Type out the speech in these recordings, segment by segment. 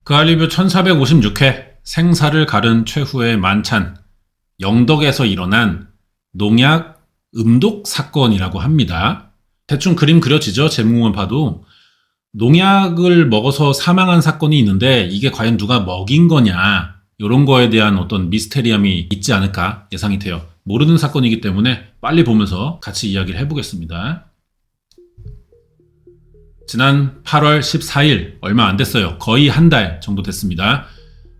그알리뷰 1456회 생사를 가른 최후의 만찬 영덕에서 일어난 농약 음독 사건이라고 합니다. 대충 그림 그려지죠? 제목만 봐도. 농약을 먹어서 사망한 사건이 있는데 이게 과연 누가 먹인 거냐 이런 거에 대한 어떤 미스테리함이 있지 않을까 예상이 돼요. 모르는 사건이기 때문에 빨리 보면서 같이 이야기를 해보겠습니다. 지난 8월 14일 얼마 안 됐어요. 거의 한 달 정도 됐습니다.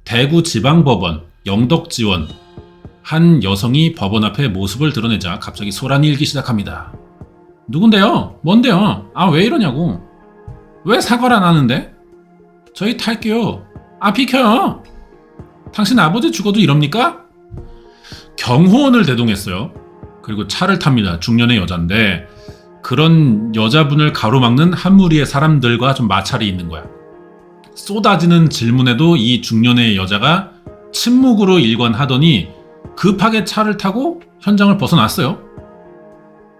대구지방법원 영덕지원 한 여성이 법원 앞에 모습을 드러내자 갑자기 소란이 일기 시작합니다. 누군데요? 뭔데요? 아, 왜 이러냐고. 왜 사과를 안 하는데? 저희 탈게요. 아, 비켜요. 당신 아버지 죽어도 이럽니까? 경호원을 대동했어요. 그리고 차를 탑니다. 중년의 여잔데 그런 여자분을 가로막는 한 무리의 사람들과 좀 마찰이 있는 거야. 쏟아지는 질문에도 이 중년의 여자가 침묵으로 일관하더니 급하게 차를 타고 현장을 벗어났어요.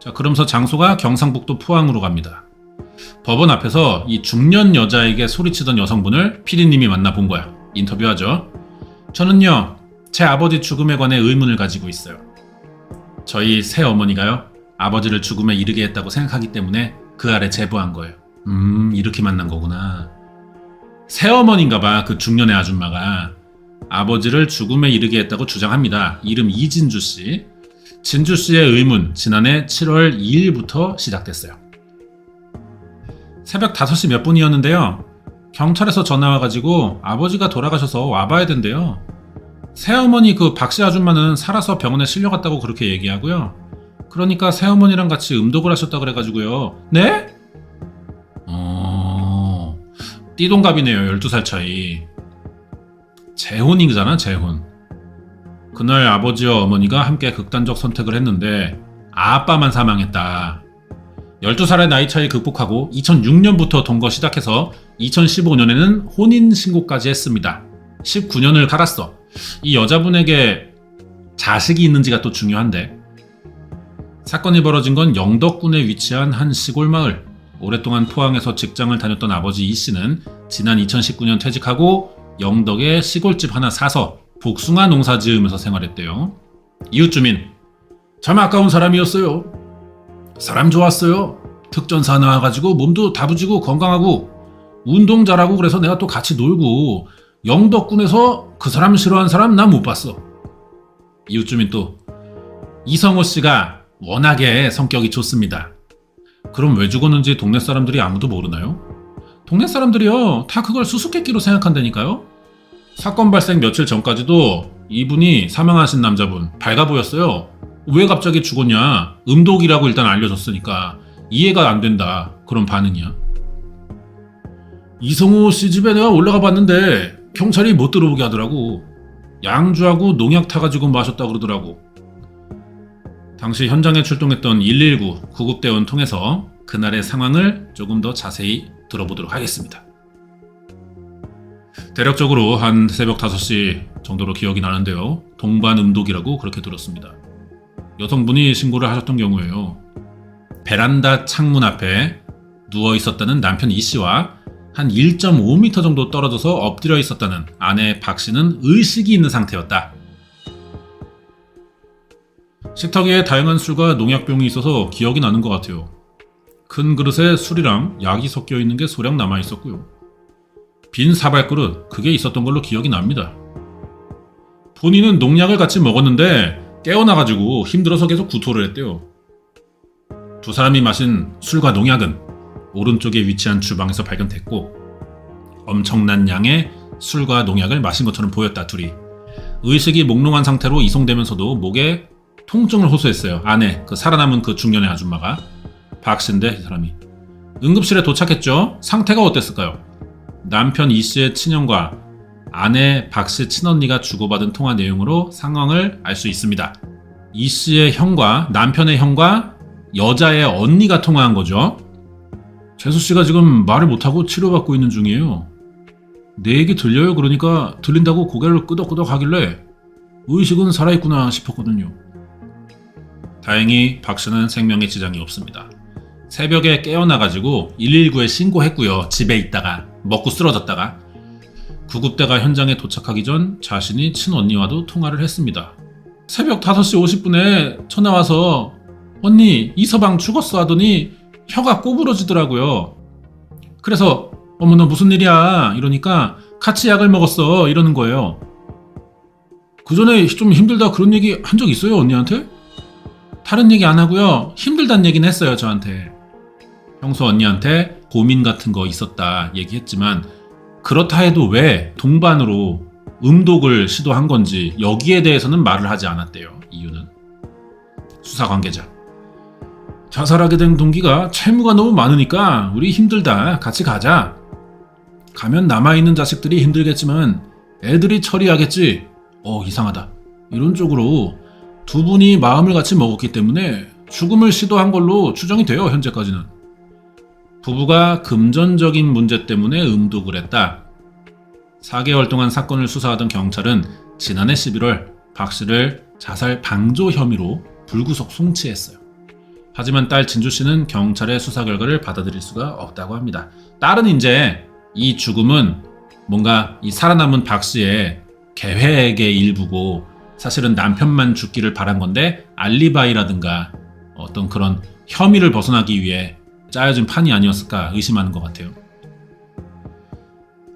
자, 그러면서 장소가 경상북도 포항으로 갑니다. 법원 앞에서 이 중년 여자에게 소리치던 여성분을 피디님이 만나본 거야. 인터뷰하죠. 저는요, 제 아버지 죽음에 관해 의문을 가지고 있어요. 저희 새어머니가요, 아버지를 죽음에 이르게 했다고 생각하기 때문에 그 아래 제보한 거예요. 이렇게 만난 거구나. 새어머니인가 봐. 그 중년의 아줌마가 아버지를 죽음에 이르게 했다고 주장합니다. 이름 이진주 씨. 진주 씨의 의문 지난해 7월 2일부터 시작됐어요. 새벽 5시 몇 분이었는데요. 경찰에서 전화 와가지고 아버지가 돌아가셔서 와봐야 된대요. 새어머니 그 박씨 아줌마는 살아서 병원에 실려갔다고 그렇게 얘기하고요. 그러니까 새어머니랑 같이 음독을 하셨다 그래가지고요. 네? 띠동갑이네요. 12살 차이. 재혼이잖아, 재혼. 그날 아버지와 어머니가 함께 극단적 선택을 했는데 아빠만 사망했다. 12살의 나이 차이 극복하고 2006년부터 동거 시작해서 2015년에는 혼인신고까지 했습니다. 19년을 살았어. 이 여자분에게 자식이 있는지가 또 중요한데, 사건이 벌어진 건 영덕군에 위치한 한 시골 마을. 오랫동안 포항에서 직장을 다녔던 아버지 이 씨는 지난 2019년 퇴직하고 영덕에 시골집 하나 사서 복숭아 농사 지으면서 생활했대요. 이웃 주민, 참 아까운 사람이었어요. 사람 좋았어요. 특전사 나와가지고 몸도 다부지고 건강하고 운동 잘하고 그래서 내가 또 같이 놀고, 영덕군에서 그 사람 싫어하는 사람 난 못 봤어. 이웃 주민 또, 이성호 씨가 워낙에 성격이 좋습니다. 그럼 왜 죽었는지 동네 사람들이 아무도 모르나요? 동네 사람들이요, 다 그걸 수수께끼로 생각한다니까요. 사건 발생 며칠 전까지도 이분이 사망하신 남자분 밝아 보였어요. 왜 갑자기 죽었냐? 음독이라고 일단 알려줬으니까 이해가 안 된다. 그런 반응이야. 이성호 씨 집에 내가 올라가 봤는데 경찰이 못 들어오게 하더라고. 양주하고 농약 타가지고 마셨다 그러더라고. 당시 현장에 출동했던 119 구급대원 통해서 그날의 상황을 조금 더 자세히 들어보도록 하겠습니다. 대략적으로 한 새벽 5시 정도로 기억이 나는데요. 동반 음독이라고 그렇게 들었습니다. 여성분이 신고를 하셨던 경우에요. 베란다 창문 앞에 누워 있었다는 남편 이 씨와 한 1.5m 정도 떨어져서 엎드려 있었다는 아내 박 씨는 의식이 있는 상태였다. 식탁 위에 다양한 술과 농약병이 있어서 기억이 나는 것 같아요. 큰 그릇에 술이랑 약이 섞여 있는 게 소량 남아 있었고요. 빈 사발그릇, 그게 있었던 걸로 기억이 납니다. 본인은 농약을 같이 먹었는데 깨어나가지고 힘들어서 계속 구토를 했대요. 두 사람이 마신 술과 농약은 오른쪽에 위치한 주방에서 발견됐고, 엄청난 양의 술과 농약을 마신 것처럼 보였다, 둘이. 의식이 몽롱한 상태로 이송되면서도 목에 통증을 호소했어요. 아내, 그 살아남은 그 중년의 아줌마가. 박 씨인데 이 사람이. 응급실에 도착했죠. 상태가 어땠을까요? 남편 이 씨의 친형과 아내 박 씨 친언니가 주고받은 통화 내용으로 상황을 알 수 있습니다. 이 씨의 형과 남편의 형과 여자의 언니가 통화한 거죠. 재수 씨가 지금 말을 못하고 치료받고 있는 중이에요. 내 얘기 들려요? 그러니까 들린다고 고개를 끄덕끄덕 하길래 의식은 살아있구나 싶었거든요. 다행히 박 씨는 생명에 지장이 없습니다. 새벽에 깨어나가지고 119에 신고했고요. 집에 있다가 먹고 쓰러졌다가 구급대가 현장에 도착하기 전 자신이 친언니와도 통화를 했습니다. 새벽 5시 50분에 전화 와서 언니 이서방 죽었어 하더니 혀가 꼬부러지더라고요. 그래서 어머 너 무슨 일이야 이러니까 같이 약을 먹었어 이러는 거예요. 그 전에 좀 힘들다 그런 얘기 한 적 있어요 언니한테? 다른 얘기 안 하고요. 힘들단 얘기는 했어요 저한테. 평소 언니한테 고민 같은 거 있었다 얘기했지만 그렇다 해도 왜 동반으로 음독을 시도한 건지 여기에 대해서는 말을 하지 않았대요. 이유는. 수사 관계자. 자살하게 된 동기가 채무가 너무 많으니까 우리 힘들다 같이 가자. 가면 남아있는 자식들이 힘들겠지만 애들이 처리하겠지. 이상하다. 이런 쪽으로 두 분이 마음을 같이 먹었기 때문에 죽음을 시도한 걸로 추정이 돼요. 현재까지는. 부부가 금전적인 문제 때문에 음독을 했다. 4개월 동안 사건을 수사하던 경찰은 지난해 11월 박 씨를 자살 방조 혐의로 불구속 송치했어요. 하지만 딸 진주 씨는 경찰의 수사 결과를 받아들일 수가 없다고 합니다. 딸은 이제 이 죽음은 뭔가 이 살아남은 박 씨의 계획의 일부고 사실은 남편만 죽기를 바란 건데 알리바이라든가 어떤 그런 혐의를 벗어나기 위해 짜여진 판이 아니었을까 의심하는 것 같아요.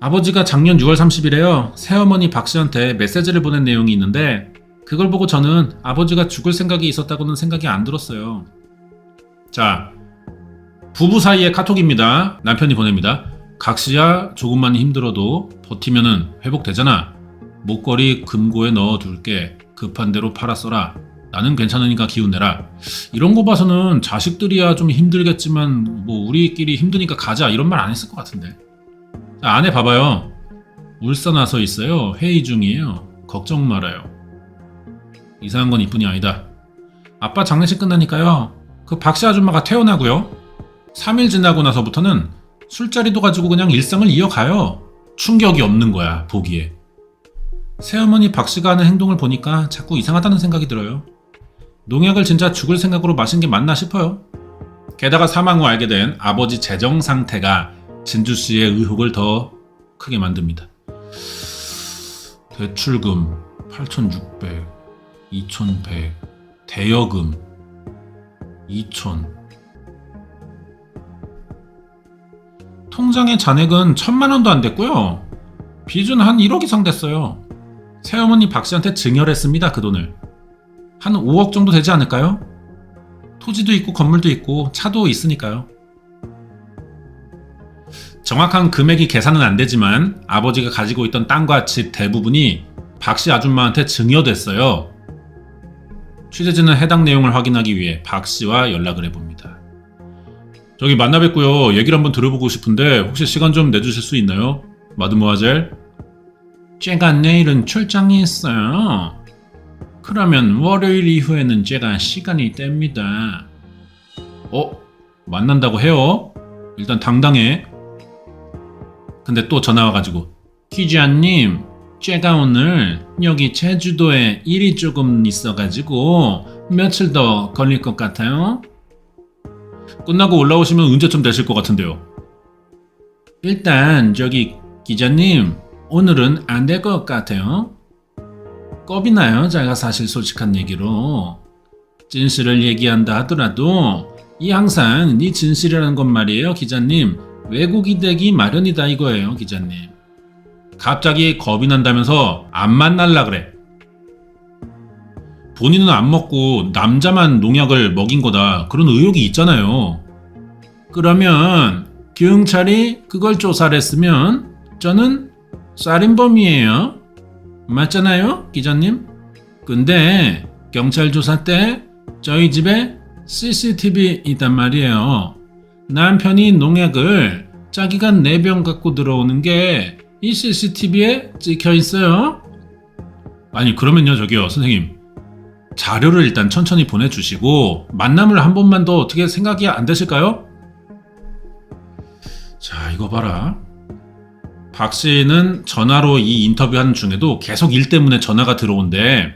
아버지가 작년 6월 30일에요. 새어머니 박 씨한테 메시지를 보낸 내용이 있는데 그걸 보고 저는 아버지가 죽을 생각이 있었다고는 생각이 안 들었어요. 자, 부부 사이의 카톡입니다. 남편이 보냅니다. 각 씨야 조금만 힘들어도 버티면은 회복되잖아. 목걸이 금고에 넣어둘게. 급한 대로 팔아 써라. 나는 괜찮으니까 기운 내라. 이런 거 봐서는 자식들이야 좀 힘들겠지만 뭐 우리끼리 힘드니까 가자 이런 말 안 했을 것 같은데. 자, 안에 봐봐요. 울산 와서 있어요. 회의 중이에요. 걱정 말아요. 이상한 건 이뿐이 아니다. 아빠 장례식 끝나니까요. 그 박씨 아줌마가 퇴원하고요. 3일 지나고 나서부터는 술자리도 가지고 그냥 일상을 이어가요. 충격이 없는 거야 보기에. 새어머니 박씨가 하는 행동을 보니까 자꾸 이상하다는 생각이 들어요. 농약을 진짜 죽을 생각으로 마신 게 맞나 싶어요. 게다가 사망 후 알게 된 아버지 재정 상태가 진주씨의 의혹을 더 크게 만듭니다. 대출금 8,600, 2,100, 대여금 2,000. 통장의 잔액은 1,000만 원도 안 됐고요. 빚은 한 1억 이상 됐어요. 새어머니 박씨한테 증여했습니다. 그 돈을. 한 5억 정도 되지 않을까요? 토지도 있고 건물도 있고 차도 있으니까요. 정확한 금액이 계산은 안 되지만 아버지가 가지고 있던 땅과 집 대부분이 박씨 아줌마한테 증여됐어요. 취재진은 해당 내용을 확인하기 위해 박씨와 연락을 해봅니다. 저기 만나 뵙고요. 얘기를 한번 들어보고 싶은데 혹시 시간 좀 내주실 수 있나요? 마드모아젤? 제가 내일은 출장이 있어요. 그러면 월요일 이후에는 제가 시간이 뗍니다. 만난다고 해요. 일단 당당해. 근데 또 전화 와가지고 기자님 제가 오늘 여기 제주도에 일이 조금 있어가지고 며칠 더 걸릴 것 같아요. 끝나고 올라오시면 언제쯤 되실 것 같은데요. 일단 저기 기자님 오늘은 안 될 것 같아요. 겁이 나요. 제가 사실 솔직한 얘기로. 진실을 얘기한다 하더라도 이 항상 이 진실이라는 건 말이에요. 기자님 왜곡이 되기 마련이다 이거예요. 기자님. 갑자기 겁이 난다면서 안 만날라 그래. 본인은 안 먹고 남자만 농약을 먹인 거다. 그런 의혹이 있잖아요. 그러면 경찰이 그걸 조사를 했으면 저는 살인범이에요. 맞잖아요, 기자님? 근데 경찰 조사 때 저희 집에 CCTV 있단 말이에요. 남편이 농약을 자기가 4병 갖고 들어오는 게 이 CCTV에 찍혀 있어요. 아니 그러면요 저기요 선생님 자료를 일단 천천히 보내주시고 만남을 한 번만 더 어떻게 생각이 안 되실까요? 자 이거 봐라. 박 씨는 전화로 이 인터뷰하는 중에도 계속 일 때문에 전화가 들어온대.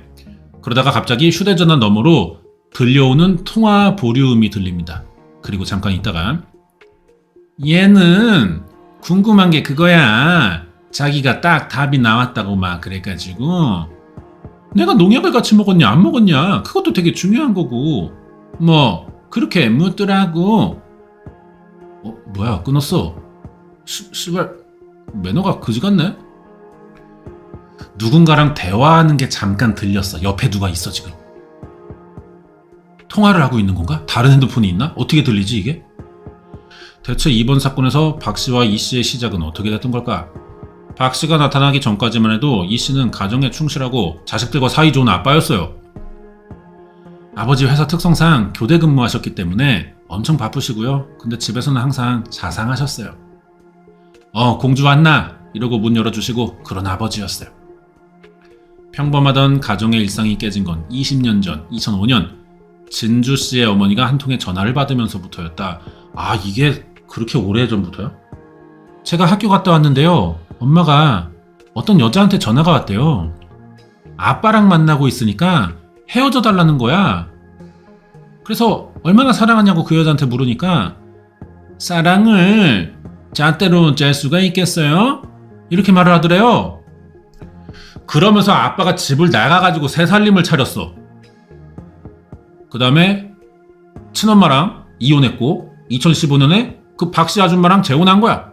그러다가 갑자기 휴대전화 너머로 들려오는 통화 보류음이 들립니다. 그리고 잠깐 있다가 얘는 궁금한 게 그거야. 자기가 딱 답이 나왔다고 막 그래가지고 내가 농약을 같이 먹었냐 안 먹었냐 그것도 되게 중요한 거고 뭐 그렇게 묻더라고. 뭐야 끊었어. 씨발 매너가 그지 같네. 누군가랑 대화하는 게 잠깐 들렸어. 옆에 누가 있어 지금. 통화를 하고 있는 건가? 다른 핸드폰이 있나? 어떻게 들리지 이게? 대체 이번 사건에서 박 씨와 이 씨의 시작은 어떻게 됐던 걸까? 박 씨가 나타나기 전까지만 해도 이 씨는 가정에 충실하고 자식들과 사이 좋은 아빠였어요. 아버지 회사 특성상 교대 근무하셨기 때문에 엄청 바쁘시고요. 근데 집에서는 항상 자상하셨어요. 공주 왔나? 이러고 문 열어주시고 그런 아버지였어요. 평범하던 가정의 일상이 깨진 건 20년 전 2005년 진주 씨의 어머니가 한 통의 전화를 받으면서부터였다. 이게 그렇게 오래전부터요? 제가 학교 갔다 왔는데요. 엄마가 어떤 여자한테 전화가 왔대요. 아빠랑 만나고 있으니까 헤어져 달라는 거야. 그래서 얼마나 사랑하냐고 그 여자한테 물으니까 사랑을 잣대로 짤 수가 있겠어요? 이렇게 말을 하더래요. 그러면서 아빠가 집을 나가가지고 새 살림을 차렸어. 그 다음에 친엄마랑 이혼했고 2015년에 그 박씨 아줌마랑 재혼한 거야.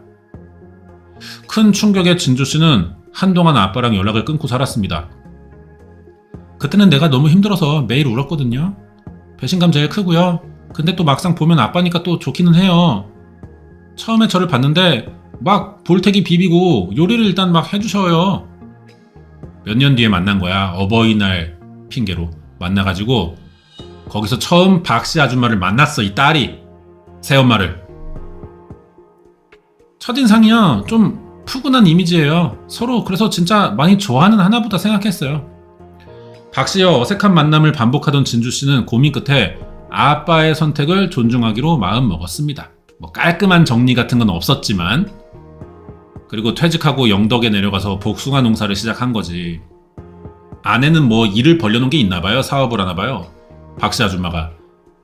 큰 충격에 진주씨는 한동안 아빠랑 연락을 끊고 살았습니다. 그때는 내가 너무 힘들어서 매일 울었거든요. 배신감 제일 크고요. 근데 또 막상 보면 아빠니까 또 좋기는 해요. 처음에 저를 봤는데 막 볼태기 비비고 요리를 일단 막 해주셔요. 몇 년 뒤에 만난 거야. 어버이날 핑계로 만나가지고 거기서 처음 박씨 아줌마를 만났어. 이 딸이 새엄마를. 첫인상이요 좀 푸근한 이미지예요. 서로 그래서 진짜 많이 좋아하는 하나보다 생각했어요. 박씨와 어색한 만남을 반복하던 진주씨는 고민 끝에 아빠의 선택을 존중하기로 마음먹었습니다. 뭐 깔끔한 정리 같은 건 없었지만 그리고 퇴직하고 영덕에 내려가서 복숭아 농사를 시작한 거지. 아내는 뭐 일을 벌려놓은 게 있나봐요. 사업을 하나봐요. 박씨 아줌마가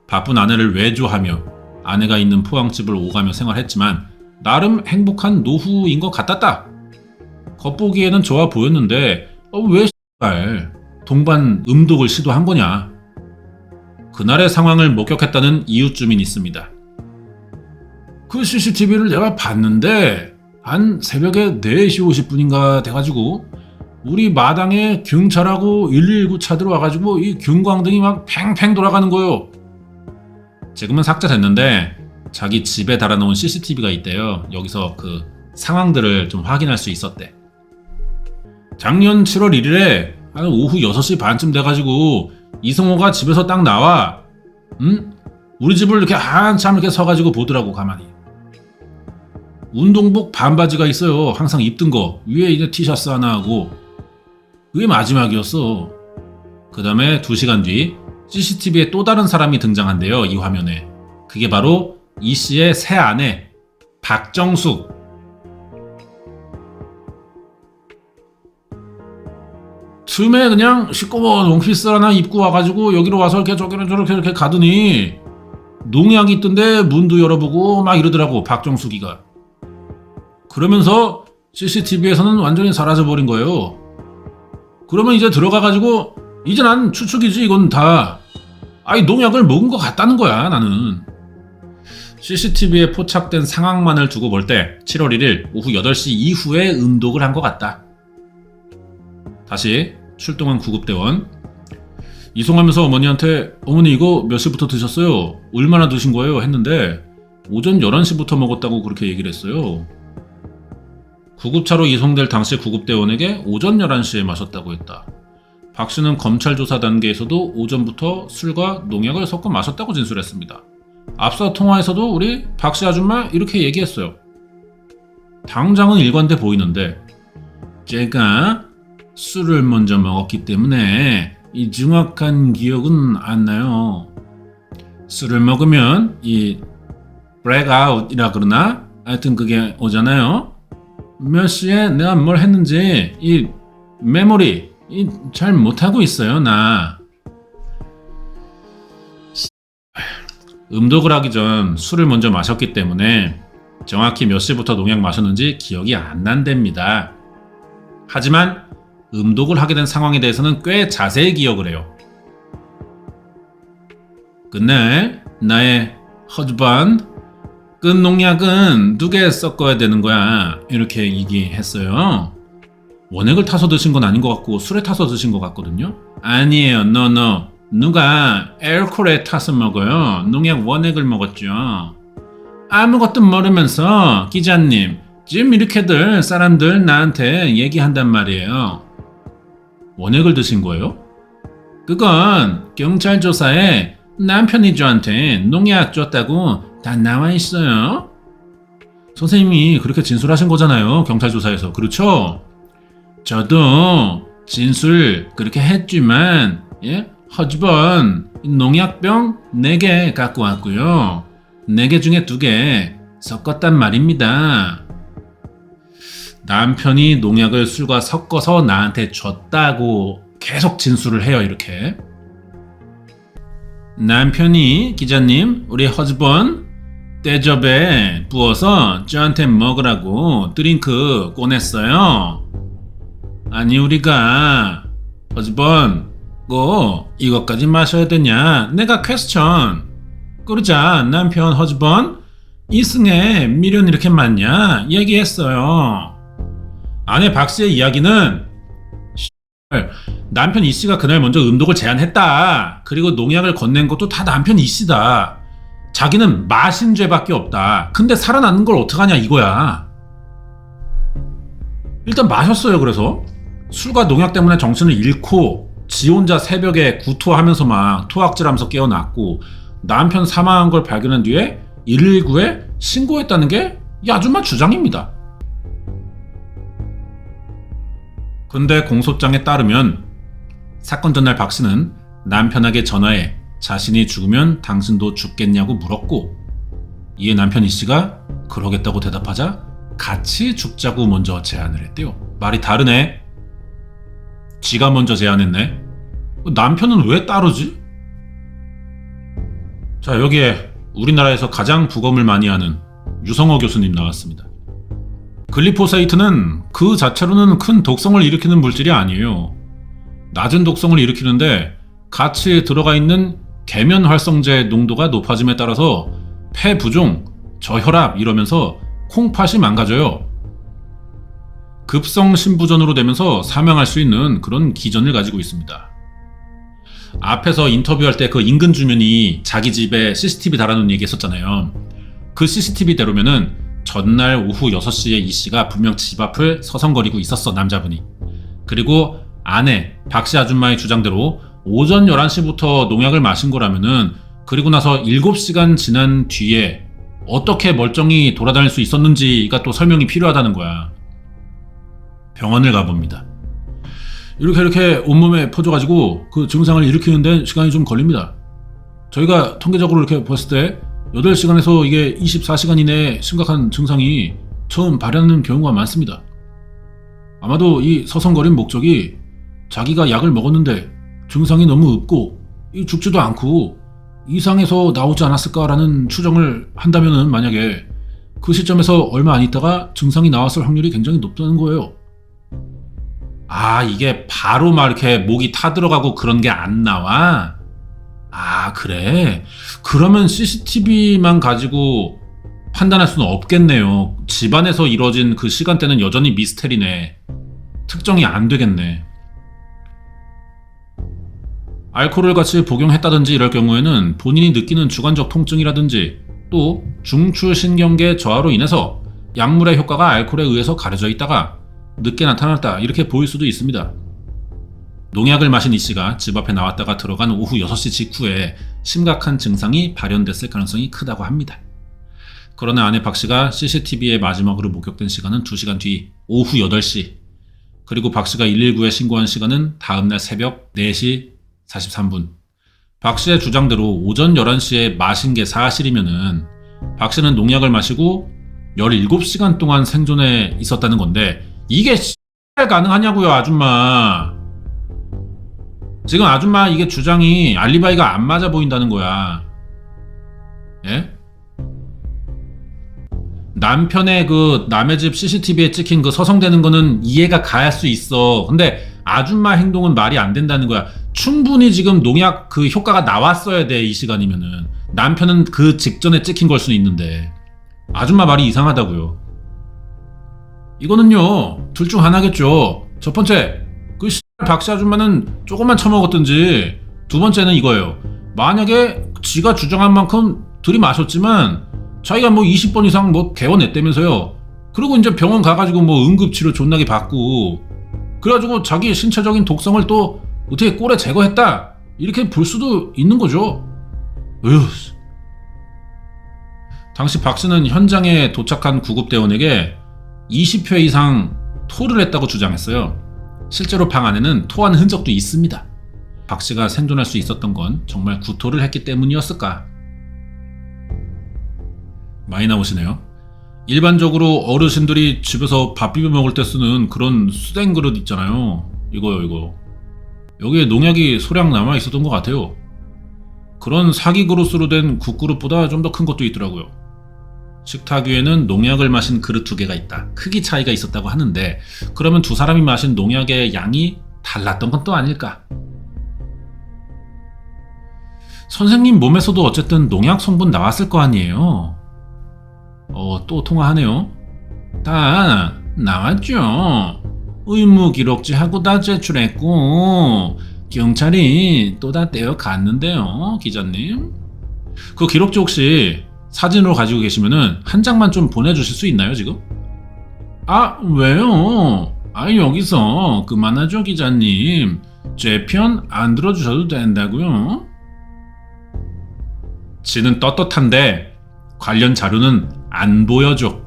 바쁜 아내를 외조하며 아내가 있는 포항집을 오가며 생활했지만 나름 행복한 노후인 것 같았다. 겉보기에는 좋아 보였는데 왜 동반 음독을 시도한 거냐. 그날의 상황을 목격했다는 이웃 주민이 있습니다. 그 CCTV를 내가 봤는데 한 새벽에 4시 50분인가 돼가지고 우리 마당에 경찰하고 119 차 들어와가지고 이 경광등이 막 팽팽 돌아가는 거요. 지금은 삭제됐는데 자기 집에 달아놓은 CCTV가 있대요. 여기서 그 상황들을 좀 확인할 수 있었대. 작년 7월 1일에 한 오후 6시 반쯤 돼가지고 이성호가 집에서 딱 나와. 우리 집을 이렇게 한참 이렇게 서가지고 보더라고 가만히. 운동복 반바지가 있어요. 항상 입던 거. 위에 이제 티셔츠 하나 하고. 그게 마지막이었어. 그 다음에 2시간 뒤 CCTV에 또 다른 사람이 등장한대요. 이 화면에. 그게 바로 이 씨의 새 아내 박정숙. 틈에 그냥 시꺼먼 원피스 하나 입고 와가지고 여기로 와서 이렇게 저렇게 이렇게 가더니 농약이 있던데 문도 열어보고 막 이러더라고 박정숙이가. 그러면서 CCTV에서는 완전히 사라져버린 거예요. 그러면 이제 들어가가지고 이제 난 추측이지 이건 다. 농약을 먹은 것 같다는 거야 나는. CCTV에 포착된 상황만을 두고 볼 때 7월 1일 오후 8시 이후에 음독을 한 것 같다. 다시 출동한 구급대원. 이송하면서 어머니한테 어머니 이거 몇 시부터 드셨어요? 얼마나 드신 거예요? 했는데 오전 11시부터 먹었다고 그렇게 얘기를 했어요. 구급차로 이송될 당시 구급대원에게 오전 11시에 마셨다고 했다. 박 씨는 검찰 조사 단계에서도 오전부터 술과 농약을 섞어 마셨다고 진술했습니다. 앞서 통화에서도 우리 박 씨 아줌마 이렇게 얘기했어요. 당장은 일관돼 보이는데 제가 술을 먼저 먹었기 때문에 이 정확한 기억은 안 나요. 술을 먹으면 이 블랙아웃이라 그러나 하여튼 그게 오잖아요. 몇 시에 내가 뭘 했는지 이 메모리 잘 못하고 있어요 나. 음독을 하기 전 술을 먼저 마셨기 때문에 정확히 몇 시부터 농약 마셨는지 기억이 안 난답니다. 하지만 음독을 하게 된 상황에 대해서는 꽤 자세히 기억을 해요. 그날 나의 허즈번 끈 농약은 2개 섞어야 되는 거야. 이렇게 얘기했어요. 원액을 타서 드신 건 아닌 것 같고 술에 타서 드신 것 같거든요. 아니에요. no. 누가 알코올에 타서 먹어요. 농약 원액을 먹었죠. 아무것도 모르면서 기자님 지금 이렇게들 사람들 나한테 얘기한단 말이에요. 원액을 드신 거예요? 그건 경찰 조사에 남편이 저한테 농약 줬다고 다 나와 있어요. 선생님이 그렇게 진술하신 거잖아요. 경찰 조사에서. 그렇죠? 저도 진술 그렇게 했지만 허즈번 농약병 4개 갖고 왔고요. 4개 중에 2개 섞었단 말입니다. 남편이 농약을 술과 섞어서 나한테 줬다고 계속 진술을 해요. 이렇게. 남편이 기자님 우리 허즈번 대접에 부어서 저한테 먹으라고 드링크 꺼냈어요. 아니 우리가 허즈번 이것까지 마셔야 되냐? 내가 퀘스천. 그러자 남편 허즈번 이승에 미련 이렇게 많냐? 얘기했어요. 아내 박씨의 이야기는 남편 이씨가 그날 먼저 음독을 제안했다. 그리고 농약을 건넨 것도 다 남편 이씨다. 자기는 마신 죄밖에 없다. 근데 살아나는 걸 어떡하냐 이거야. 일단 마셨어요. 그래서 술과 농약 때문에 정신을 잃고 지 혼자 새벽에 구토하면서 막 토악질하면서 깨어났고 남편 사망한 걸 발견한 뒤에 119에 신고했다는 게 이 아줌마 주장입니다. 근데 공소장에 따르면 사건 전날 박 씨는 남편에게 전화해 자신이 죽으면 당신도 죽겠냐고 물었고 이에 남편 이 씨가 그러겠다고 대답하자 같이 죽자고 먼저 제안을 했대요. 말이 다르네. 지가 먼저 제안했네. 남편은 왜 따르지? 자, 여기에 우리나라에서 가장 부검을 많이 하는 유성호 교수님 나왔습니다. 글리포사이트는 그 자체로는 큰 독성을 일으키는 물질이 아니에요. 낮은 독성을 일으키는데 같이 들어가 있는 계면활성제 농도가 높아짐에 따라서 폐부종, 저혈압 이러면서 콩팥이 망가져요. 급성 심부전으로 되면서 사망할 수 있는 그런 기전을 가지고 있습니다. 앞에서 인터뷰할 때 그 인근 주민이 자기 집에 CCTV 달아놓은 얘기 했었잖아요. 그 CCTV대로면은 전날 오후 6시에 이 씨가 분명 집 앞을 서성거리고 있었어, 남자분이. 그리고 아내 박씨 아줌마의 주장대로 오전 11시부터 농약을 마신 거라면은 그리고 나서 7시간 지난 뒤에 어떻게 멀쩡히 돌아다닐 수 있었는지가 또 설명이 필요하다는 거야. 병원을 가봅니다. 이렇게 온몸에 퍼져가지고 그 증상을 일으키는데 시간이 좀 걸립니다. 저희가 통계적으로 이렇게 봤을 때 8시간에서 이게 24시간 이내에 심각한 증상이 처음 발현하는 경우가 많습니다. 아마도 이 서성거린 목적이 자기가 약을 먹었는데 증상이 너무 없고 죽지도 않고 이상해서 나오지 않았을까라는 추정을 한다면은 만약에 그 시점에서 얼마 안 있다가 증상이 나왔을 확률이 굉장히 높다는 거예요. 아, 이게 바로 막 이렇게 목이 타들어가고 그런 게 안 나와? 아, 그래? 그러면 CCTV만 가지고 판단할 수는 없겠네요. 집안에서 이뤄진 그 시간대는 여전히 미스테리네. 특정이 안 되겠네. 알코올을 같이 복용했다든지 이럴 경우에는 본인이 느끼는 주관적 통증이라든지 또 중추신경계 저하로 인해서 약물의 효과가 알코올에 의해서 가려져 있다가 늦게 나타났다 이렇게 보일 수도 있습니다. 농약을 마신 이 씨가 집 앞에 나왔다가 들어간 오후 6시 직후에 심각한 증상이 발현됐을 가능성이 크다고 합니다. 그러나 아내 박 씨가 CCTV에 마지막으로 목격된 시간은 2시간 뒤 오후 8시, 그리고 박 씨가 119에 신고한 시간은 다음날 새벽 4시 43분. 박 씨의 주장대로 오전 11시에 마신 게 사실이면은 박 씨는 농약을 마시고 17시간 동안 생존해 있었다는 건데 이게 가능하냐고요, 아줌마. 지금 아줌마 이게 주장이 알리바이가 안 맞아 보인다는 거야. 예? 남편의 그 남의 집 CCTV에 찍힌 그 서성대는 거는 이해가 가할 수 있어. 근데 아줌마 행동은 말이 안 된다는 거야. 충분히 지금 농약 그 효과가 나왔어야 돼, 이 시간이면은. 남편은 그 직전에 찍힌 걸 수는 있는데. 아줌마 말이 이상하다고요. 이거는요, 둘 중 하나겠죠. 첫 번째, 그 박씨 아줌마는 조금만 처먹었든지, 두 번째는 이거예요. 만약에 지가 주장한 만큼 들이마셨지만 자기가 뭐 20번 이상 뭐 개원했다면서요. 그리고 이제 병원 가가지고 뭐 응급치료 존나게 받고, 그래가지고 자기 신체적인 독성을 또 어떻게 꼴에 제거했다, 이렇게 볼 수도 있는 거죠. 으휴. 당시 박 씨는 현장에 도착한 구급대원에게 20회 이상 토를 했다고 주장했어요. 실제로 방 안에는 토한 흔적도 있습니다. 박 씨가 생존할 수 있었던 건 정말 구토를 했기 때문이었을까? 많이 나오시네요. 일반적으로 어르신들이 집에서 밥 비벼 먹을 때 쓰는 그런 수댕 그릇 있잖아요. 이거요, 이거. 여기에 농약이 소량 남아 있었던 것 같아요. 그런 사기 그릇으로 된 국그릇보다 좀 더 큰 것도 있더라고요. 식탁 위에는 농약을 마신 그릇 2개가 있다. 크기 차이가 있었다고 하는데, 그러면 두 사람이 마신 농약의 양이 달랐던 건 또 아닐까? 선생님 몸에서도 어쨌든 농약 성분 나왔을 거 아니에요? 또 통화하네요. 다 나왔죠. 의무 기록지하고 다 제출했고 경찰이 또 다 떼어갔는데요, 기자님. 그 기록지 혹시 사진으로 가지고 계시면은 한 장만 좀 보내주실 수 있나요, 지금? 아, 왜요? 여기서 그만하죠, 기자님. 제 편 안 들어주셔도 된다고요? 지는 떳떳한데 관련 자료는 안 보여줘.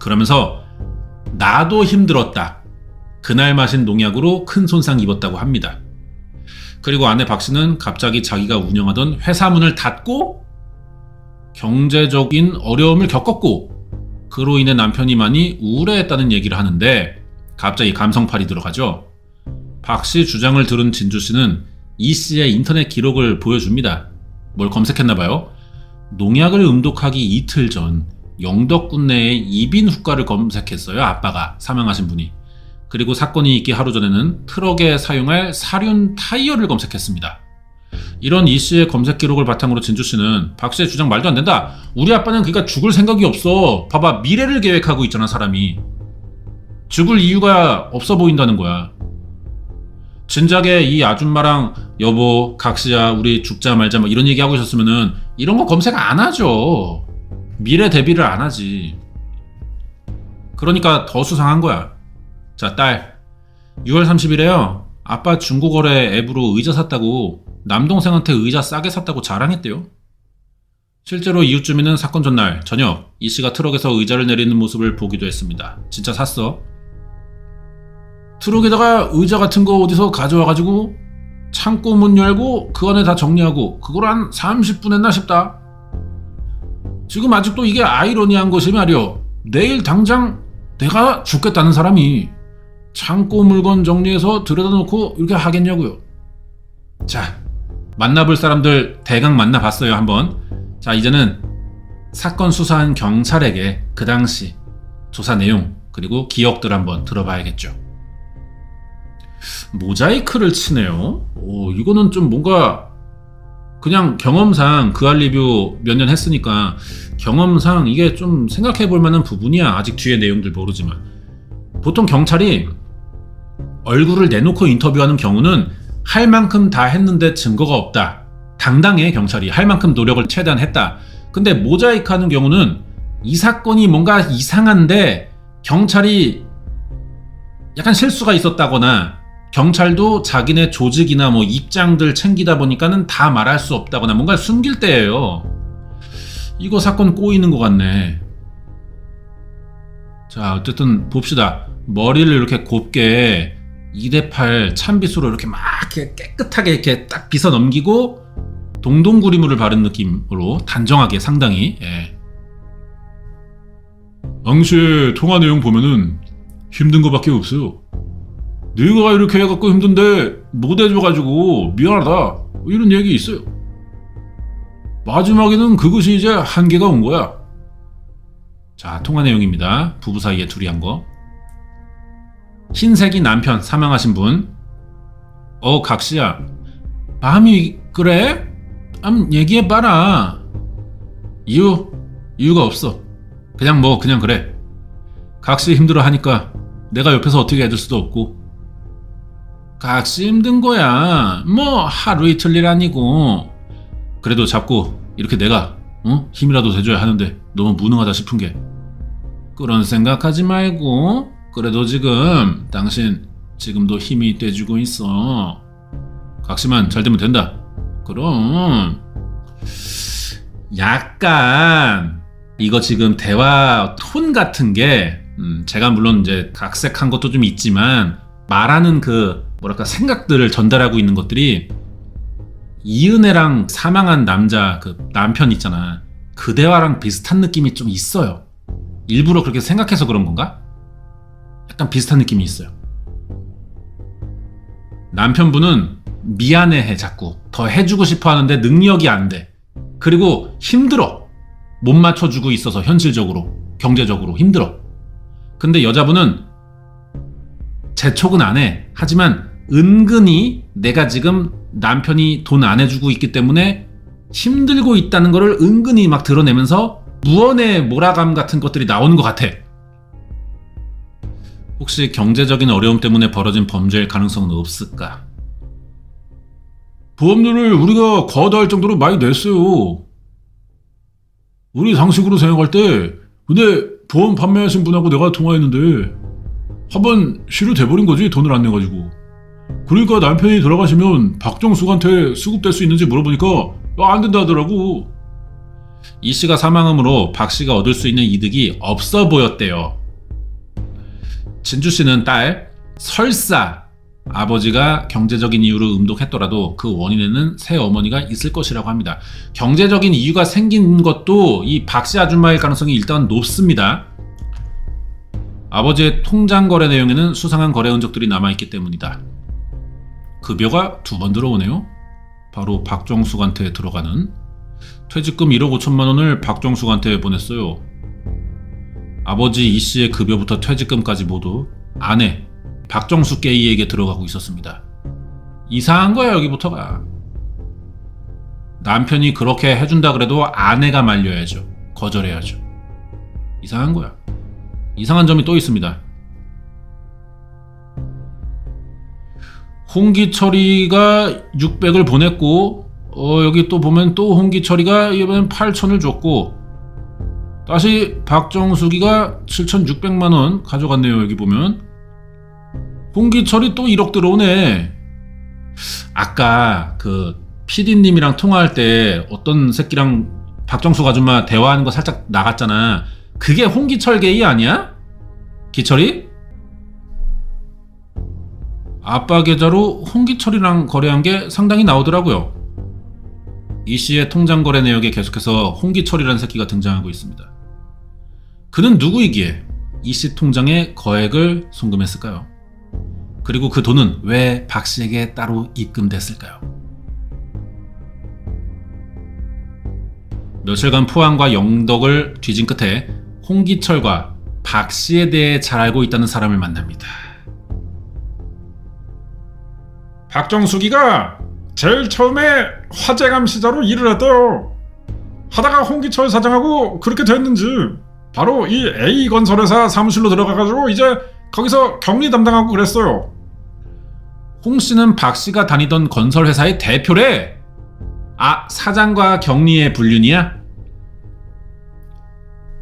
그러면서 나도 힘들었다. 그날 마신 농약으로 큰 손상 입었다고 합니다. 그리고 아내 박 씨는 갑자기 자기가 운영하던 회사 문을 닫고 경제적인 어려움을 겪었고, 그로 인해 남편이 많이 우울해했다는 얘기를 하는데, 갑자기 감성팔이 들어가죠. 박 씨 주장을 들은 진주 씨는 이 씨의 인터넷 기록을 보여줍니다. 뭘 검색했나봐요. 농약을 음독하기 이틀 전 영덕군 내의 이빈 후가를 검색했어요. 아빠가, 사망하신 분이. 그리고 사건이 있기 하루 전에는 트럭에 사용할 사륜 타이어를 검색했습니다. 이런 이 씨의 검색 기록을 바탕으로 진주 씨는 박 씨의 주장 말도 안 된다. 우리 아빠는 그러니까 죽을 생각이 없어. 봐봐, 미래를 계획하고 있잖아, 사람이. 죽을 이유가 없어 보인다는 거야. 진작에 이 아줌마랑 여보, 각시야, 우리 죽자 말자 뭐 이런 얘기하고 있었으면은 이런 거 검색 안 하죠. 미래 대비를 안 하지. 그러니까 더 수상한 거야. 자, 딸. 6월 30일에요. 아빠 중고거래 앱으로 의자 샀다고, 남동생한테 의자 싸게 샀다고 자랑했대요. 실제로 이웃 주민은 사건 전날 저녁 이 씨가 트럭에서 의자를 내리는 모습을 보기도 했습니다. 진짜 샀어? 트럭에다가 의자 같은 거 어디서 가져와가지고 창고 문 열고 그 안에 다 정리하고 그걸 한 30분 했나 싶다. 지금 아직도 이게 아이러니한 것이 말이여. 내일 당장 내가 죽겠다는 사람이 창고 물건 정리해서 들여다 놓고 이렇게 하겠냐고요. 자, 만나볼 사람들 대강 만나봤어요, 한번. 자, 이제는 사건 수사한 경찰에게 그 당시 조사 내용 그리고 기억들 한번 들어봐야겠죠. 모자이크를 치네요. 이거는 좀 뭔가 그냥 경험상 그알 리뷰 몇 년 했으니까 경험상 이게 좀 생각해 볼 만한 부분이야. 아직 뒤에 내용들 모르지만. 보통 경찰이 얼굴을 내놓고 인터뷰하는 경우는 할 만큼 다 했는데 증거가 없다. 당당해, 경찰이. 할 만큼 노력을 최대한 했다. 근데 모자이크 하는 경우는 이 사건이 뭔가 이상한데 경찰이 약간 실수가 있었다거나 경찰도 자기네 조직이나 뭐 입장들 챙기다 보니까는 다 말할 수 없다거나 뭔가 숨길 때예요. 이거 사건 꼬이는 것 같네. 자, 어쨌든 봅시다. 머리를 이렇게 곱게 2대8 찬빗으로 이렇게 막 이렇게 깨끗하게 이렇게 딱 빗어 넘기고 동동구리물을 바른 느낌으로 단정하게 상당히. 예. 당시에 통화 내용 보면은 힘든 거밖에 없어요. 네가 이렇게 해갖고 힘든데 못 해줘가지고 미안하다, 이런 얘기 있어요. 마지막에는 그것이 이제 한계가 온 거야. 자, 통화 내용입니다. 부부 사이에 둘이 한 거. 흰색이 남편 사망하신 분. 각시야. 마음이 그래? 얘기해봐라. 이유가 없어. 그냥 그래. 각시 힘들어 하니까 내가 옆에서 어떻게 해줄 수도 없고. 각시 힘든 거야. 뭐 하루 이틀 일 아니고. 그래도 자꾸 이렇게 내가 힘이라도 대줘야 하는데 너무 무능하다 싶은 게. 그런 생각하지 말고. 그래도 지금 당신 지금도 힘이 돼주고 있어. 각시만 잘 되면 된다. 그럼 약간 이거 지금 대화 톤 같은 게 제가 물론 이제 각색한 것도 좀 있지만 말하는 그 뭐랄까 생각들을 전달하고 있는 것들이 이은혜랑 사망한 남자 그 남편 있잖아. 그 대화랑 비슷한 느낌이 좀 있어요. 일부러 그렇게 생각해서 그런 건가? 약간 비슷한 느낌이 있어요. 남편분은 미안해해 자꾸. 더 해주고 싶어 하는데 능력이 안 돼. 그리고 힘들어. 못 맞춰주고 있어서 현실적으로 경제적으로 힘들어. 근데 여자분은 재촉은 안 해. 하지만 은근히 내가 지금 남편이 돈 안 해주고 있기 때문에 힘들고 있다는 거를 은근히 막 드러내면서 무언의 몰아감 같은 것들이 나오는 것 같아. 혹시 경제적인 어려움 때문에 벌어진 범죄일 가능성은 없을까? 보험료를 우리가 과다할 정도로 많이 냈어요. 우리 상식으로 생각할 때 근데 보험 판매하신 분하고 내가 통화했는데 한번 실효 돼버린 거지, 돈을 안 내가지고. 그러니까 남편이 돌아가시면 박정숙한테 수급될 수 있는지 물어보니까 안 된다 하더라고. 이 씨가 사망함으로 박 씨가 얻을 수 있는 이득이 없어 보였대요. 진주 씨는 딸, 설사 아버지가 경제적인 이유로 음독했더라도 그 원인에는 새 어머니가 있을 것이라고 합니다. 경제적인 이유가 생긴 것도 이 박 씨 아줌마일 가능성이 일단 높습니다. 아버지의 통장 거래 내용에는 수상한 거래 흔적들이 남아있기 때문이다. 급여가 2번 들어오네요. 바로 박정숙한테 들어가는 퇴직금 1억 5천만 원을 박정숙한테 보냈어요. 아버지 이 씨의 급여부터 퇴직금까지 모두 아내 박정숙 게이에게 들어가고 있었습니다. 이상한 거야 여기부터가. 남편이 그렇게 해준다 그래도 아내가 말려야죠. 거절해야죠. 이상한 거야. 이상한 점이 또 있습니다. 홍기철이가 600을 보냈고 여기 또 보면 또 홍기철이가 이번엔 8천을 줬고 다시 박정숙이가 7,600만원 가져갔네요. 여기 보면 홍기철이 또 1억 들어오네. 아까 그 PD님이랑 통화할 때 어떤 새끼랑 박정숙 아줌마 대화하는 거 살짝 나갔잖아. 그게 홍기철 게이 아니야? 기철이? 아빠 계좌로 홍기철이랑 거래한 게 상당히 나오더라고요. 이 씨의 통장 거래 내역에 계속해서 홍기철이라는 새끼가 등장하고 있습니다. 그는 누구이기에 이 씨 통장에 거액을 송금했을까요? 그리고 그 돈은 왜 박 씨에게 따로 입금됐을까요? 며칠간 포항과 영덕을 뒤진 끝에 홍기철과 박 씨에 대해 잘 알고 있다는 사람을 만납니다. 박정숙이가 제일 처음에 화재감 시자로 일을 했대요. 하다가 홍기철 사장하고 그렇게 됐는지 바로 이 A건설회사 사무실로 들어가가지고 이제 거기서 격리 담당하고 그랬어요. 홍 씨는 박 씨가 다니던 건설회사의 대표래. 아, 사장과 격리의 불륜이야?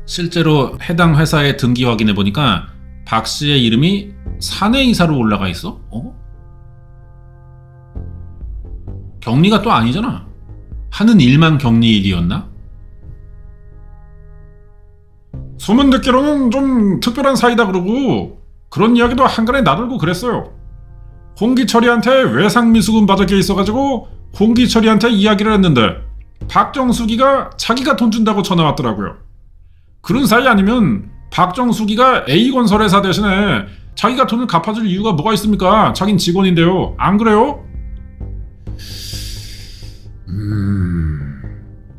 실제로 해당 회사의 등기 확인해보니까 박 씨의 이름이 사내이사로 올라가 있어? 격리가 또 아니잖아. 하는 일만 격리 일이었나? 소문 듣기로는 좀 특별한 사이다 그러고 그런 이야기도 한간에 나돌고 그랬어요. 홍기철이한테 외상미수금 받을 게 있어가지고 홍기철이한테 이야기를 했는데 박정숙이가 자기가 돈 준다고 전화 왔더라고요. 그런 사이 아니면 박정숙이가 A건설회사 대신에 자기가 돈을 갚아줄 이유가 뭐가 있습니까? 자긴 직원인데요. 안 그래요?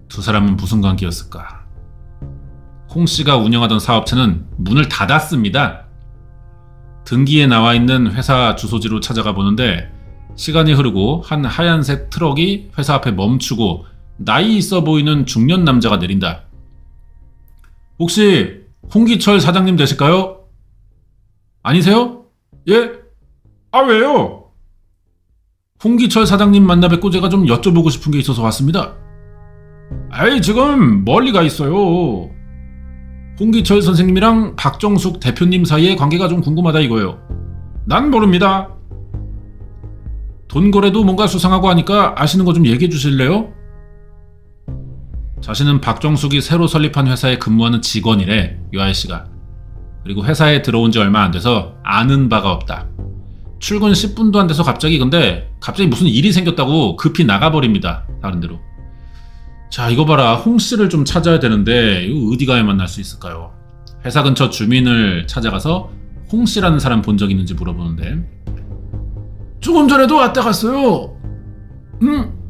두 사람은 무슨 관계였을까? 홍 씨가 운영하던 사업체는 문을 닫았습니다. 등기에 나와 있는 회사 주소지로 찾아가 보는데 시간이 흐르고 한 하얀색 트럭이 회사 앞에 멈추고 나이 있어 보이는 중년 남자가 내린다. 혹시 홍기철 사장님 되실까요? 아니세요? 예? 아, 왜요? 홍기철 사장님 만나 뵙고 제가 좀 여쭤보고 싶은 게 있어서 왔습니다. 아이, 지금 멀리 가 있어요. 홍기철 선생님이랑 박정숙 대표님 사이의 관계가 좀 궁금하다 이거예요. 난 모릅니다. 돈 거래도 뭔가 수상하고 하니까 아시는 거 좀 얘기해 주실래요? 자신은 박정숙이 새로 설립한 회사에 근무하는 직원이래, 요 아이씨가. 그리고 회사에 들어온 지 얼마 안 돼서 아는 바가 없다. 출근 10분도 안 돼서 갑자기 무슨 일이 생겼다고 급히 나가버립니다. 다른 데로. 자, 이거 봐라. 홍 씨를 좀 찾아야 되는데 이거 어디 가야 만날 수 있을까요? 회사 근처 주민을 찾아가서 홍 씨라는 사람 본 적 있는지 물어보는데 조금 전에도 왔다 갔어요.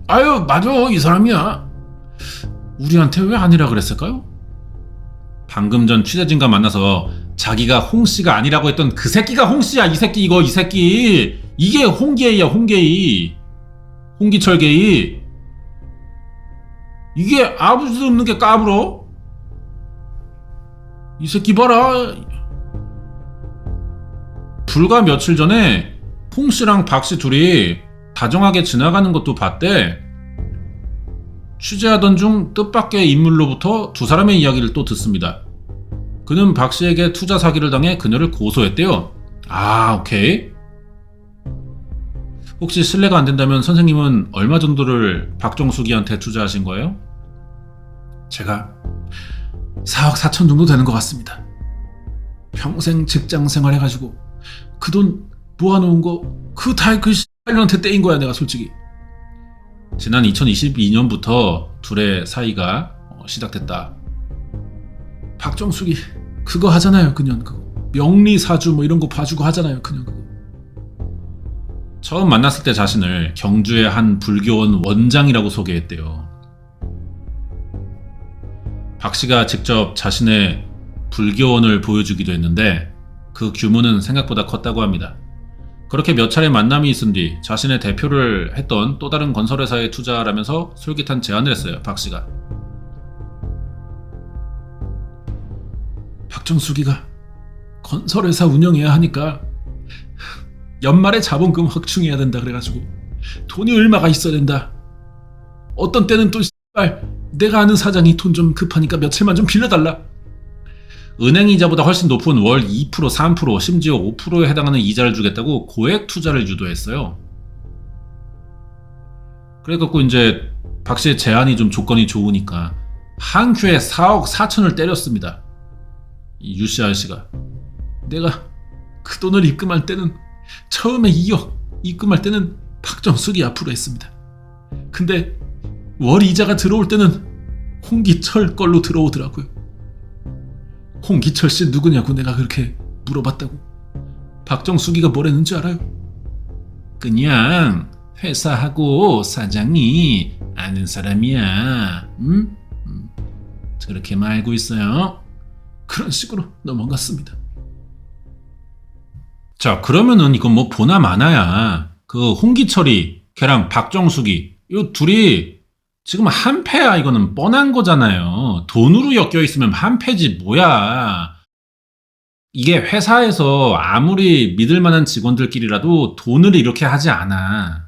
아유, 맞아. 이 사람이야. 우리한테 왜 아니라 그랬을까요? 방금 전 취재진과 만나서 자기가 홍 씨가 아니라고 했던 그 새끼가 홍 씨야. 이 새끼 이 새끼. 이게 홍게이야, 홍게이. 홍기철 게이. 이게 아버지도 없는 게 까불어? 이 새끼 봐라. 불과 며칠 전에 홍 씨랑 박 씨 둘이 다정하게 지나가는 것도 봤대. 취재하던 중 뜻밖의 인물로부터 두 사람의 이야기를 또 듣습니다. 그는 박 씨에게 투자 사기를 당해 그녀를 고소했대요. 아, 오케이. 혹시 실례가 안 된다면 선생님은 얼마 정도를 박정숙이한테 투자하신 거예요? 제가 4억 4천 정도 되는 것 같습니다. 평생 직장 생활해가지고 그 돈 모아놓은 거 그 다 그 X발년한테 떼인 거야 내가 솔직히. 지난 2022년부터 둘의 사이가 시작됐다. 박정숙이 그거 하잖아요. 그냥 그거 명리사주 뭐 이런 거 봐주고 하잖아요. 그냥 그거. 처음 만났을 때 자신을 경주의 한 불교원 원장이라고 소개했대요. 박 씨가 직접 자신의 불교원을 보여주기도 했는데 그 규모는 생각보다 컸다고 합니다. 그렇게 몇 차례 만남이 있은 뒤 자신의 대표를 했던 또 다른 건설회사에 투자하라면서 솔깃한 제안을 했어요. 박 씨가. 박정숙이가 건설회사 운영해야 하니까 연말에 자본금 확충해야 된다 그래가지고 돈이 얼마가 있어야 된다. 어떤 때는 또 내가 아는 사장이 돈 좀 급하니까 며칠만 좀 빌려달라. 은행 이자보다 훨씬 높은 월 2%, 3%, 심지어 5%에 해당하는 이자를 주겠다고 고액 투자를 유도했어요. 그래갖고 이제 박 씨의 제안이 좀 조건이 좋으니까 한 큐에 4억 4천을 때렸습니다. 이 유씨 아저씨가. 내가 그 돈을 입금할 때는 처음에 2억 입금할 때는 박정숙이 앞으로 했습니다. 근데 월 이자가 들어올 때는 홍기철 걸로 들어오더라고요. 홍기철 씨 누구냐고 내가 그렇게 물어봤다고. 박정숙이가 뭐랬는지 알아요? 그냥 회사하고 사장이 아는 사람이야. 응? 그렇게만 알고 있어요. 그런 식으로 넘어갔습니다. 자, 그러면은 이건 뭐 보나 마나야. 그 홍기철이 걔랑 박정숙이 이 둘이 지금 한패야. 이거는 뻔한 거잖아요. 돈으로 엮여 있으면 한패지 뭐야. 이게 회사에서 아무리 믿을 만한 직원들끼리라도 돈을 이렇게 하지 않아.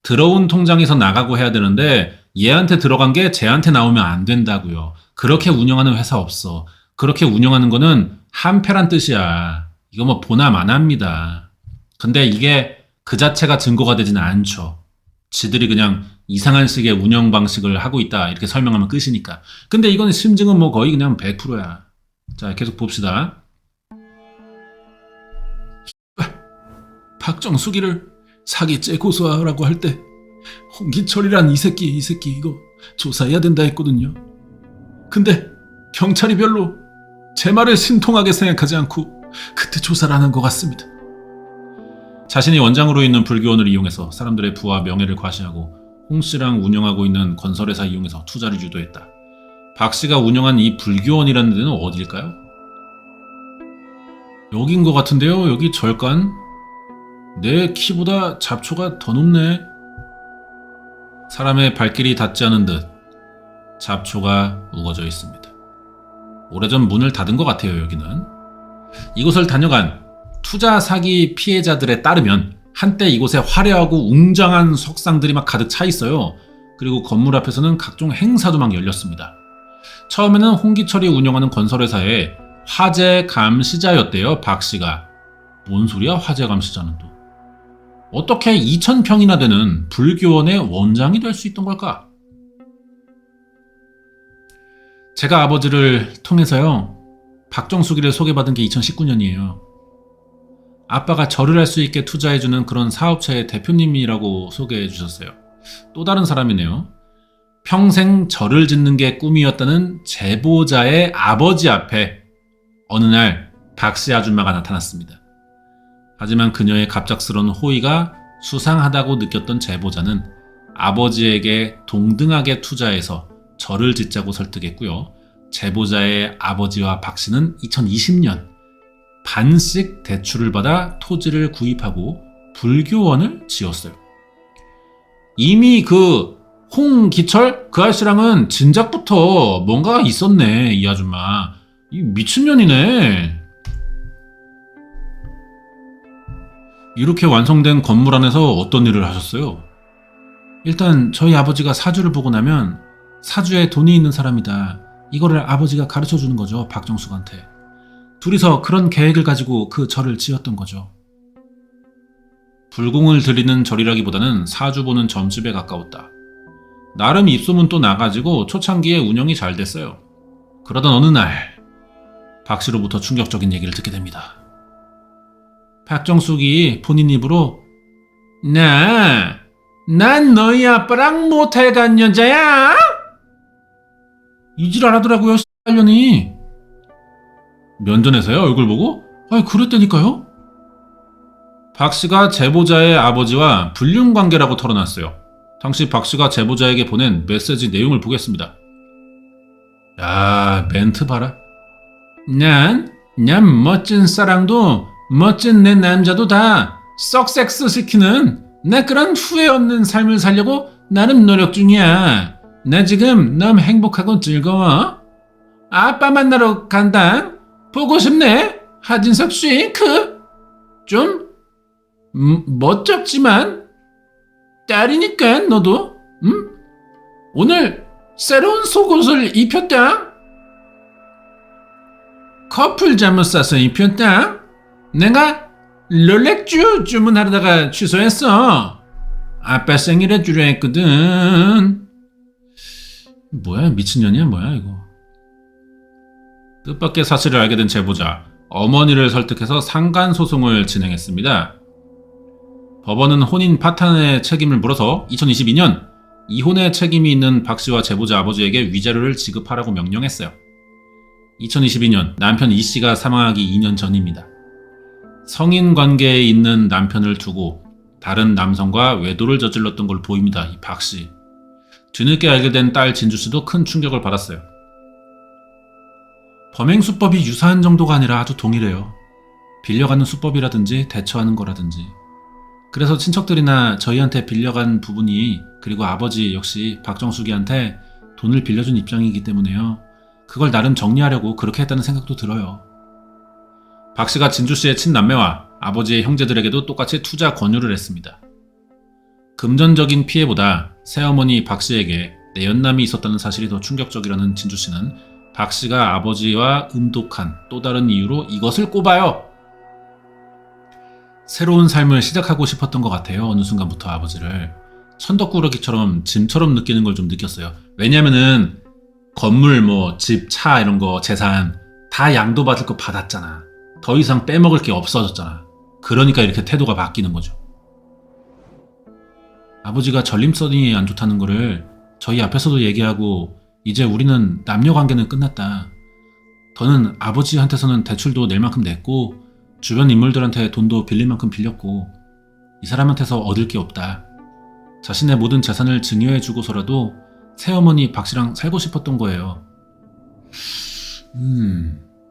들어온 통장에서 나가고 해야 되는데 얘한테 들어간 게 쟤한테 나오면 안 된다고요. 그렇게 운영하는 회사 없어. 그렇게 운영하는 거는 한패란 뜻이야. 이거 뭐 보나 마나입니다. 근데 이게 그 자체가 증거가 되지는 않죠. 지들이 그냥 이상한 식의 운영 방식을 하고 있다 이렇게 설명하면 끝이니까. 근데 이건 심증은 뭐 거의 그냥 100%야. 자, 계속 봅시다. 박정숙이를 사기죄 고소하라고 할 때 홍기철이란 이 새끼 이거 조사해야 된다 했거든요. 근데 경찰이 별로 제 말을 신통하게 생각하지 않고 그때 조사를 안 한 것 같습니다. 자신이 원장으로 있는 불교원을 이용해서 사람들의 부와 명예를 과시하고 홍 씨랑 운영하고 있는 건설회사 이용해서 투자를 유도했다. 박 씨가 운영한 이 불교원이라는 데는 어디일까요? 여긴 것 같은데요. 여기 절간? 내 키보다 잡초가 더 높네. 사람의 발길이 닿지 않은 듯 잡초가 우거져 있습니다. 오래전 문을 닫은 것 같아요. 여기는. 이곳을 다녀간 투자 사기 피해자들에 따르면 한때 이곳에 화려하고 웅장한 석상들이 막 가득 차 있어요. 그리고 건물 앞에서는 각종 행사도 막 열렸습니다. 처음에는 홍기철이 운영하는 건설회사의 화재 감시자였대요. 박 씨가. 뭔 소리야 화재 감시자는 또. 어떻게 2,000평이나 되는 불교원의 원장이 될 수 있던 걸까? 제가 아버지를 통해서요. 박정숙이를 소개받은 게 2019년이에요. 아빠가 절을 할 수 있게 투자해주는 그런 사업체의 대표님이라고 소개해 주셨어요. 또 다른 사람이네요. 평생 절을 짓는 게 꿈이었다는 제보자의 아버지 앞에 어느 날 박씨 아줌마가 나타났습니다. 하지만 그녀의 갑작스러운 호의가 수상하다고 느꼈던 제보자는 아버지에게 동등하게 투자해서 절을 짓자고 설득했고요. 제보자의 아버지와 박씨는 2020년 반씩 대출을 받아 토지를 구입하고 불교원을 지었어요. 이미 그 홍기철 그 아저씨랑은 진작부터 뭔가가 있었네. 이 아줌마 이 미친년이네. 이렇게 완성된 건물 안에서 어떤 일을 하셨어요? 일단 저희 아버지가 사주를 보고 나면 사주에 돈이 있는 사람이다. 이거를 아버지가 가르쳐주는 거죠. 박정숙한테. 둘이서 그런 계획을 가지고 그 절을 지었던 거죠. 불공을 들이는 절이라기보다는 사주 보는 점집에 가까웠다. 나름 입소문도 나가지고 초창기에 운영이 잘 됐어요. 그러던 어느 날 박씨로부터 충격적인 얘기를 듣게 됩니다. 박정숙이 본인 입으로 난 너희 아빠랑 모텔 간 여자야? 이질 안 하더라고요. X년이. 면전에서요? 얼굴 보고? 아니 그랬다니까요? 박씨가 제보자의 아버지와 불륜관계라고 털어놨어요. 당시 박씨가 제보자에게 보낸 메시지 내용을 보겠습니다. 야 멘트 봐라. 난 멋진 사랑도 멋진 내 남자도 다 썩섹스 시키는 나 그런 후회 없는 삶을 살려고 나름 노력 중이야. 나 지금 너무 행복하고 즐거워. 아빠 만나러 간다. 보고 싶네. 하진석 쉐이크. 좀 멋쩍지만 딸이니까 너도 오늘 새로운 속옷을 입혔다. 커플 잠옷 싸서 입혔다. 내가 롤렉주 주문하려다가 취소했어. 아빠 생일에 주려 했거든. 뭐야 미친년이야 뭐야 이거. 뜻밖의 사실을 알게 된 제보자 어머니를 설득해서 상간소송을 진행했습니다. 법원은 혼인 파탄의 책임을 물어서 2022년 이혼의 책임이 있는 박씨와 제보자 아버지에게 위자료를 지급하라고 명령했어요. 2022년 남편 이씨가 사망하기 2년 전입니다. 성인 관계에 있는 남편을 두고 다른 남성과 외도를 저질렀던 걸 보입니다. 이 박씨. 뒤늦게 알게 된 딸 진주씨도 큰 충격을 받았어요. 범행 수법이 유사한 정도가 아니라 아주 동일해요. 빌려가는 수법이라든지 대처하는 거라든지. 그래서 친척들이나 저희한테 빌려간 부분이 그리고 아버지 역시 박정숙이한테 돈을 빌려준 입장이기 때문에요. 그걸 나름 정리하려고 그렇게 했다는 생각도 들어요. 박씨가 진주씨의 친남매와 아버지의 형제들에게도 똑같이 투자 권유를 했습니다. 금전적인 피해보다 새어머니 박씨에게 내연남이 있었다는 사실이 더 충격적이라는 진주씨는 박씨가 아버지와 음독한 또 다른 이유로 이것을 꼽아요. 새로운 삶을 시작하고 싶었던 것 같아요. 어느 순간부터 아버지를. 천덕꾸러기처럼 짐처럼 느끼는 걸 좀 느꼈어요. 왜냐면은 건물 집, 차 이런 거 재산 다 양도받을 거 받았잖아. 더 이상 빼먹을 게 없어졌잖아. 그러니까 이렇게 태도가 바뀌는 거죠. 아버지가 전립선이 안 좋다는 거를 저희 앞에서도 얘기하고 이제 우리는 남녀 관계는 끝났다. 더는 아버지한테서는 대출도 낼 만큼 냈고 주변 인물들한테 돈도 빌릴 만큼 빌렸고 이 사람한테서 얻을 게 없다. 자신의 모든 재산을 증여해주고서라도 새어머니 박씨랑 살고 싶었던 거예요.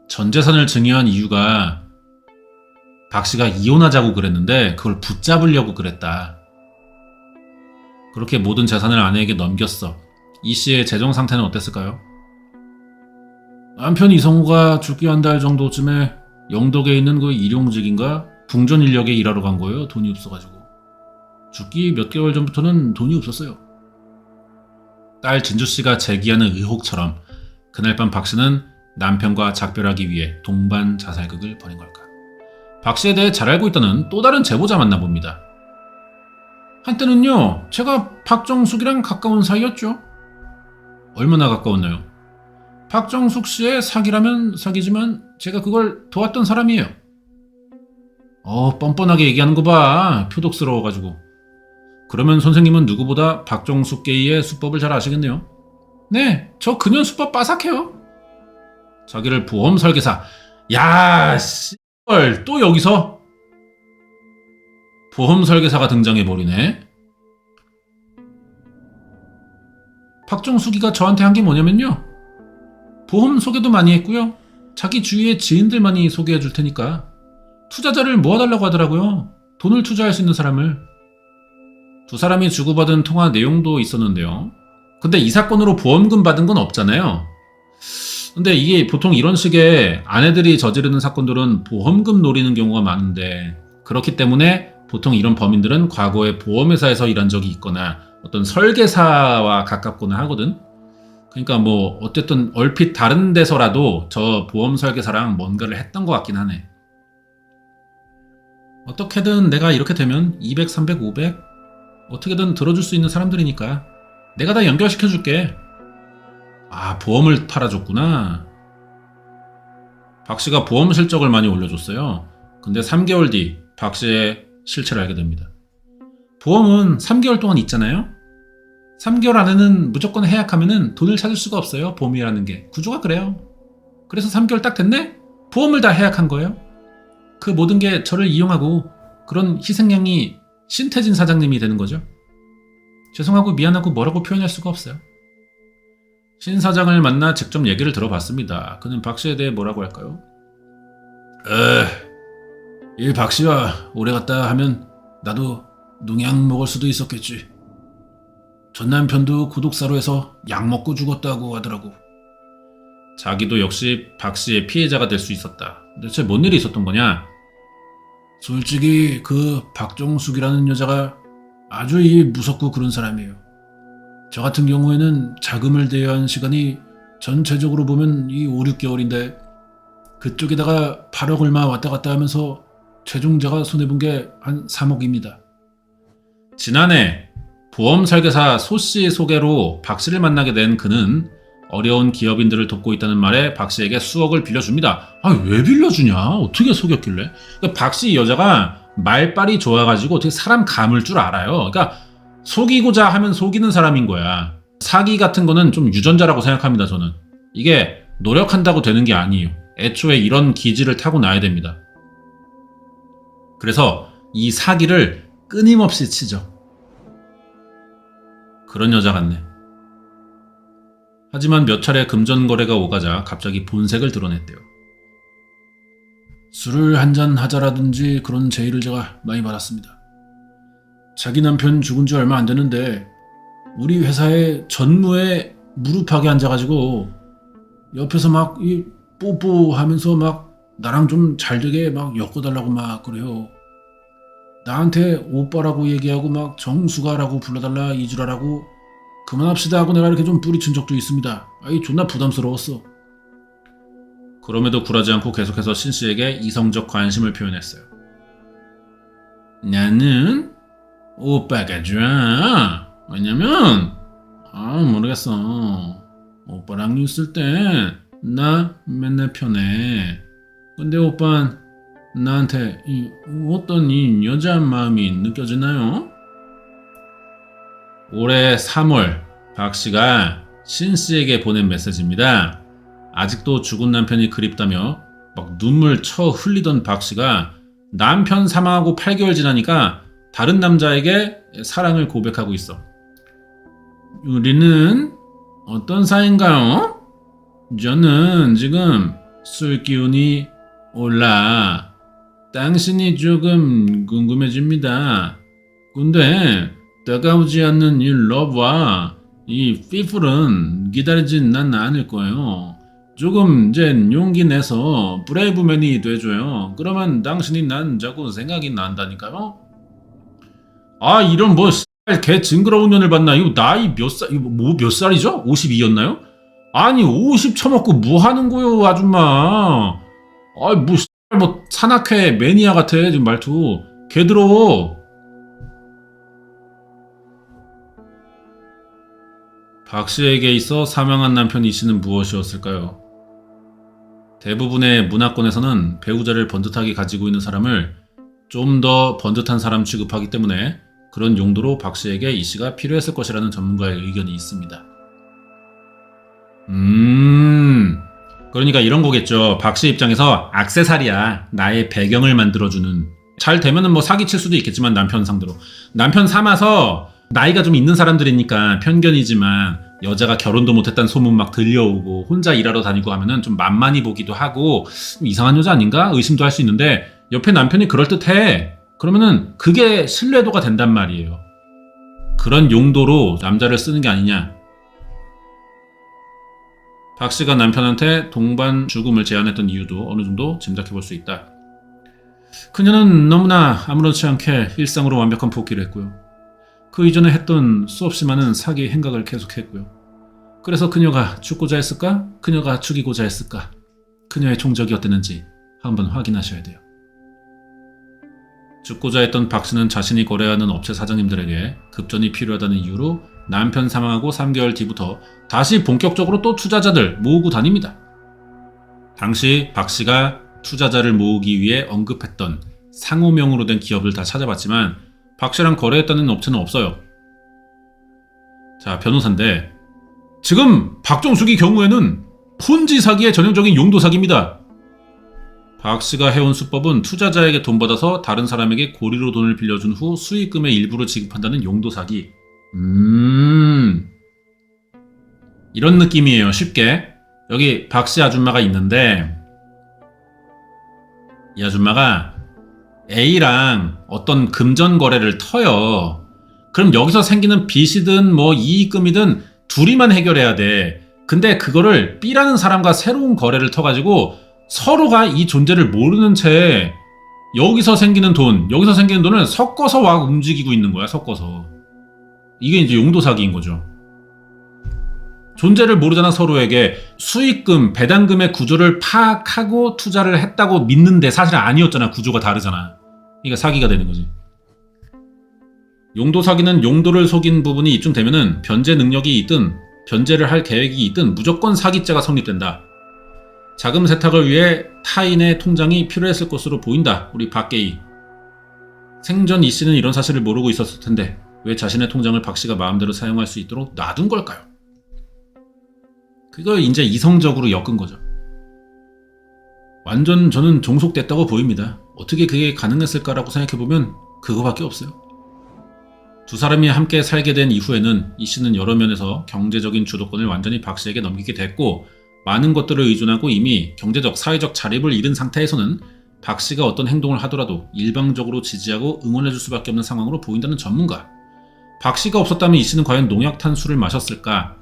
전 재산을 증여한 이유가 박 씨가 이혼하자고 그랬는데 그걸 붙잡으려고 그랬다. 그렇게 모든 재산을 아내에게 넘겼어. 이 씨의 재정 상태는 어땠을까요? 남편 이성우가 죽기 한 달 정도쯤에 영덕에 있는 그 일용직인가 궁전인력에 일하러 간 거예요. 돈이 없어가지고. 죽기 몇 개월 전부터는 돈이 없었어요. 딸 진주씨가 제기하는 의혹처럼 그날 밤 박 씨는 남편과 작별하기 위해 동반 자살극을 벌인 걸까. 박 씨에 대해 잘 알고 있다는 또 다른 제보자 만나봅니다. 한때는요, 제가 박정숙이랑 가까운 사이였죠. 얼마나 가까웠나요? 박정숙 씨의 사기라면 사기지만 제가 그걸 도왔던 사람이에요. 뻔뻔하게 얘기하는 거 봐. 표독스러워가지고. 그러면 선생님은 누구보다 박정숙 게이의 수법을 잘 아시겠네요. 네, 저 그년 수법 빠삭해요. 자기를 보험 설계사. 야, 씨발, 또 여기서? 보험 설계사가 등장해버리네. 박정숙이가 저한테 한 게 뭐냐면요. 보험 소개도 많이 했고요. 자기 주위의 지인들만이 소개해 줄 테니까 투자자를 모아달라고 하더라고요. 돈을 투자할 수 있는 사람을. 두 사람이 주고받은 통화 내용도 있었는데요. 근데 이 사건으로 보험금 받은 건 없잖아요. 근데 이게 보통 이런 식의 아내들이 저지르는 사건들은 보험금 노리는 경우가 많은데 그렇기 때문에 보통 이런 범인들은 과거에 보험회사에서 일한 적이 있거나 어떤 설계사와 가깝거나 하거든. 그러니까 뭐 어쨌든 얼핏 다른 데서라도 저 보험 설계사랑 뭔가를 했던 것 같긴 하네. 어떻게든 내가 이렇게 되면 200, 300, 500 어떻게든 들어줄 수 있는 사람들이니까 내가 다 연결시켜줄게. 아, 보험을 팔아줬구나. 박 씨가 보험 실적을 많이 올려줬어요. 근데 3개월 뒤 박 씨의 실체를 알게 됩니다. 보험은 3개월 동안 있잖아요. 3개월 안에는 무조건 해약하면은 돈을 찾을 수가 없어요. 보험이라는 게. 구조가 그래요. 그래서 3개월 딱 됐네? 보험을 다 해약한 거예요. 그 모든 게 저를 이용하고 그런 희생양이 신태진 사장님이 되는 거죠. 죄송하고 미안하고 뭐라고 표현할 수가 없어요. 신 사장을 만나 직접 얘기를 들어봤습니다. 그는 박 씨에 대해 뭐라고 할까요? 이 박 씨와 오래 갔다 하면 나도 농약 먹을 수도 있었겠지. 전 남편도 구독사로 해서 약 먹고 죽었다고 하더라고. 자기도 역시 박 씨의 피해자가 될 수 있었다. 대체 뭔 일이 있었던 거냐? 솔직히 그 박정숙이라는 여자가 아주 무섭고 그런 사람이에요. 저 같은 경우에는 자금을 대여한 시간이 전체적으로 보면 5, 6개월인데 그쪽에다가 8억 얼마 왔다 갔다 하면서 최종 제가 손해본 게 한 3억입니다. 지난해 보험 설계사 소씨 소개로 박 씨를 만나게 된 그는 어려운 기업인들을 돕고 있다는 말에 박 씨에게 수억을 빌려줍니다. 왜 빌려주냐? 어떻게 속였길래? 그러니까 박 씨 여자가 말빨이 좋아가지고 어떻게 사람 감을 줄 알아요. 그러니까 속이고자 하면 속이는 사람인 거야. 사기 같은 거는 좀 유전자라고 생각합니다, 저는. 이게 노력한다고 되는 게 아니에요. 애초에 이런 기질을 타고나야 됩니다. 그래서 이 사기를 끊임없이 치죠. 그런 여자 같네. 하지만 몇 차례 금전 거래가 오가자 갑자기 본색을 드러냈대요. 술을 한잔 하자라든지 그런 제의를 제가 많이 받았습니다. 자기 남편 죽은 지 얼마 안 되는데 우리 회사의 전무에 무릎하게 앉아가지고 옆에서 막 뽀뽀하면서 막 나랑 좀 잘되게 막 엮어달라고 막 그래요. 나한테 오빠라고 얘기하고 막 정수가라고 불러달라 이주라라고 그만합시다 하고 내가 이렇게 좀 뿌리친 적도 있습니다. 존나 부담스러웠어. 그럼에도 굴하지 않고 계속해서 신씨에게 이성적 관심을 표현했어요. 나는 오빠가 좋아. 왜냐면 모르겠어. 오빠랑 있을 때 나 맨날 편해. 근데 오빠는 나한테 어떤 여자 마음이 느껴지나요? 올해 3월 박 씨가 신 씨에게 보낸 메시지입니다. 아직도 죽은 남편이 그립다며 막 눈물 쳐 흘리던 박 씨가 남편 사망하고 8개월 지나니까 다른 남자에게 사랑을 고백하고 있어. 우리는 어떤 사이인가요? 저는 지금 술 기운이 올라 당신이 조금 궁금해집니다. 근데 다가오지 않는 이 러브와 이 피플은 기다리진 난 않을 거예요. 조금 이제 용기 내서 브레이브맨이 돼줘요. 그러면 당신이 난 자꾸 생각이 난다니까요. 아 이런 뭐 개 징그러운 년을 봤나? 이거 나이 몇 살? 이거 뭐 몇 살이죠? 52였나요? 아니 50 처먹고 뭐 하는 거요 아줌마? 뭐 산악회 매니아 같아 지금 말투. 개 더러워. 박 씨에게 있어 사망한 남편 이 씨는 무엇이었을까요? 대부분의 문화권에서는 배우자를 번듯하게 가지고 있는 사람을 좀 더 번듯한 사람 취급하기 때문에 그런 용도로 박 씨에게 이 씨가 필요했을 것이라는 전문가의 의견이 있습니다. 그러니까 이런 거겠죠. 박 씨 입장에서 액세서리야. 나의 배경을 만들어주는. 잘 되면은 뭐 사기칠 수도 있겠지만 남편 상대로. 남편 삼아서 나이가 좀 있는 사람들이니까 편견이지만 여자가 결혼도 못했다는 소문 막 들려오고 혼자 일하러 다니고 하면은 좀 만만히 보기도 하고 이상한 여자 아닌가? 의심도 할 수 있는데 옆에 남편이 그럴듯해. 그러면은 그게 신뢰도가 된단 말이에요. 그런 용도로 남자를 쓰는 게 아니냐. 박 씨가 남편한테 동반 죽음을 제안했던 이유도 어느 정도 짐작해 볼 수 있다. 그녀는 너무나 아무렇지 않게 일상으로 완벽한 복귀를 했고요. 그 이전에 했던 수없이 많은 사기 행각을 계속했고요. 그래서 그녀가 죽고자 했을까? 그녀가 죽이고자 했을까? 그녀의 종적이 어땠는지 한번 확인하셔야 돼요. 죽고자 했던 박 씨는 자신이 거래하는 업체 사장님들에게 급전이 필요하다는 이유로 남편 사망하고 3개월 뒤부터 다시 본격적으로 또 투자자들 모으고 다닙니다. 당시 박 씨가 투자자를 모으기 위해 언급했던 상호명으로 된 기업을 다 찾아봤지만 박 씨랑 거래했다는 업체는 없어요. 자, 변호사인데 지금 박정숙이 경우에는 폰지 사기의 전형적인 용도 사기입니다. 박 씨가 해온 수법은 투자자에게 돈 받아서 다른 사람에게 고리로 돈을 빌려준 후 수익금의 일부를 지급한다는 용도 사기. 이런 느낌이에요. 쉽게. 여기 박 씨 아줌마가 있는데 이 아줌마가 A랑 어떤 금전 거래를 터요. 그럼 여기서 생기는 빚이든 뭐 이익금이든 둘이만 해결해야 돼. 근데 그거를 B라는 사람과 새로운 거래를 터가지고 서로가 이 존재를 모르는 채 여기서 생기는 돈을 섞어서 막 움직이고 있는 거야. 섞어서. 이게 이제 용도 사기인 거죠. 존재를 모르잖아. 서로에게 수익금, 배당금의 구조를 파악하고 투자를 했다고 믿는데 사실 아니었잖아. 구조가 다르잖아. 그러니까 사기가 되는 거지. 용도 사기는 용도를 속인 부분이 입증되면은 변제 능력이 있든 변제를 할 계획이 있든 무조건 사기죄가 성립된다. 자금 세탁을 위해 타인의 통장이 필요했을 것으로 보인다. 우리 박계희. 생전 이 씨는 이런 사실을 모르고 있었을 텐데 왜 자신의 통장을 박 씨가 마음대로 사용할 수 있도록 놔둔 걸까요? 그걸 이제 이성적으로 엮은 거죠. 완전 저는 종속됐다고 보입니다. 어떻게 그게 가능했을까라고 생각해보면 그거밖에 없어요. 두 사람이 함께 살게 된 이후에는 이 씨는 여러 면에서 경제적인 주도권을 완전히 박 씨에게 넘기게 됐고 많은 것들을 의존하고 이미 경제적, 사회적 자립을 잃은 상태에서는 박 씨가 어떤 행동을 하더라도 일방적으로 지지하고 응원해줄 수밖에 없는 상황으로 보인다는 전문가. 박 씨가 없었다면 이 씨는 과연 농약탄 술을 마셨을까?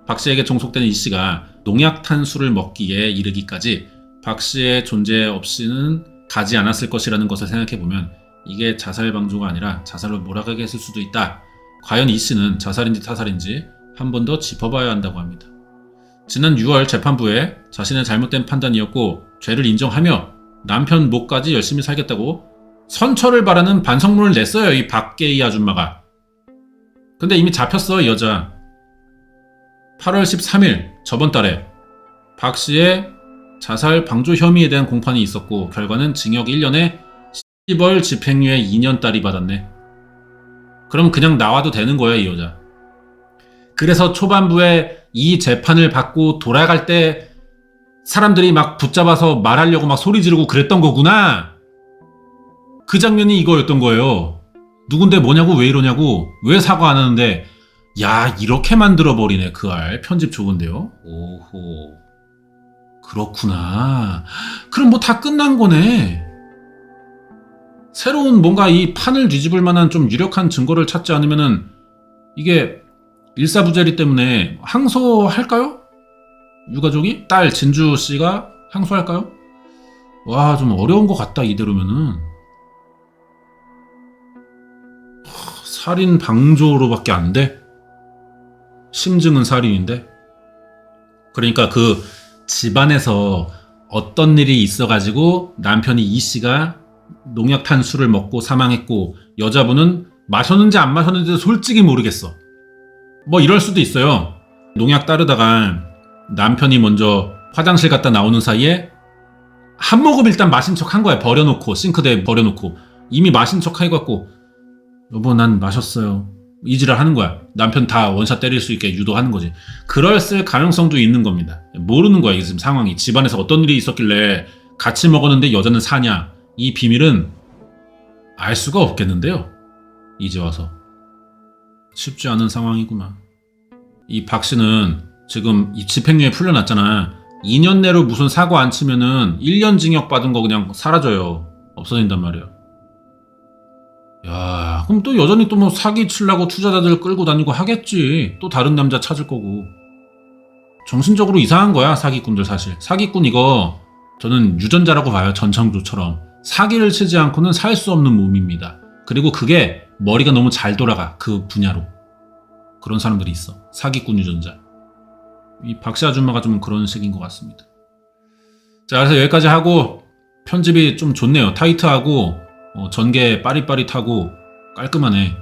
박 씨에게 종속된 이 씨가 농약탄 술을 먹기에 이르기까지 박 씨의 존재 없이는 가지 않았을 것이라는 것을 생각해보면 이게 자살 방조가 아니라 자살로 몰아가게 했을 수도 있다. 과연 이 씨는 자살인지 타살인지 한 번 더 짚어봐야 한다고 합니다. 지난 6월 재판부에 자신의 잘못된 판단이었고 죄를 인정하며 남편 목까지 열심히 살겠다고 선처를 바라는 반성문을 냈어요. 이 박계희 아줌마가. 근데 이미 잡혔어. 이 여자. 8월 13일 저번 달에 박 씨의 자살 방조 혐의에 대한 공판이 있었고 결과는 징역 1년에 10월 집행유예 2년짜리 받았네. 그럼 그냥 나와도 되는 거야 이 여자. 그래서 초반부에 이 재판을 받고 돌아갈 때 사람들이 막 붙잡아서 말하려고 막 소리 지르고 그랬던 거구나. 그 장면이 이거였던 거예요. 누군데 뭐냐고 왜 이러냐고 왜 사과 안 하는데 야 이렇게 만들어버리네 그 알. 편집 좋은데요. 오호. 그렇구나. 그럼 뭐 다 끝난 거네. 새로운 뭔가 이 판을 뒤집을 만한 좀 유력한 증거를 찾지 않으면은 이게 일사부재리 때문에 항소할까요? 유가족이? 딸 진주 씨가 항소할까요? 와, 좀 어려운 것 같다, 이대로면은. 살인 방조로밖에 안 돼? 심증은 살인인데? 그러니까 그 집안에서 어떤 일이 있어가지고 남편이 이 씨가 농약 탄 술을 먹고 사망했고 여자분은 마셨는지 안 마셨는지 솔직히 모르겠어. 뭐 이럴 수도 있어요. 농약 따르다가 남편이 먼저 화장실 갔다 나오는 사이에 한 모금 일단 마신 척 한 거야. 버려놓고 싱크대에 버려놓고 이미 마신 척 해갖고 여보 난 마셨어요. 이지랄 하는 거야. 남편 다 원샷 때릴 수 있게 유도하는 거지. 그럴쓸 가능성도 있는 겁니다. 모르는 거야 이게 지금 상황이. 집안에서 어떤 일이 있었길래 같이 먹었는데 여자는 사냐. 이 비밀은 알 수가 없겠는데요. 이제 와서. 쉽지 않은 상황이구만. 이 박 씨는 지금 이 집행유예 풀려났잖아. 2년 내로 무슨 사고 안 치면은 1년 징역 받은 거 그냥 사라져요. 없어진단 말이야. 야, 그럼 또 여전히 또 뭐 사기 치려고 투자자들 끌고 다니고 하겠지. 또 다른 남자 찾을 거고. 정신적으로 이상한 거야, 사기꾼들 사실. 사기꾼 이거 저는 유전자라고 봐요, 전창조처럼. 사기를 치지 않고는 살 수 없는 몸입니다. 그리고 그게 머리가 너무 잘 돌아가, 그 분야로. 그런 사람들이 있어. 사기꾼 유전자. 이 박씨 아줌마가 좀 그런 식인 것 같습니다. 자, 그래서 여기까지 하고 편집이 좀 좋네요. 타이트하고 전개 빠릿빠릿하고 깔끔하네.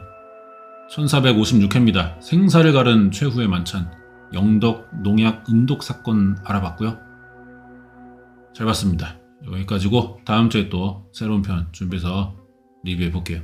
1456회입니다. 생사를 가른 최후의 만찬. 영덕 농약 은독 사건 알아봤고요. 잘 봤습니다. 여기까지고 다음 주에 또 새로운 편 준비해서 리뷰해 볼게요.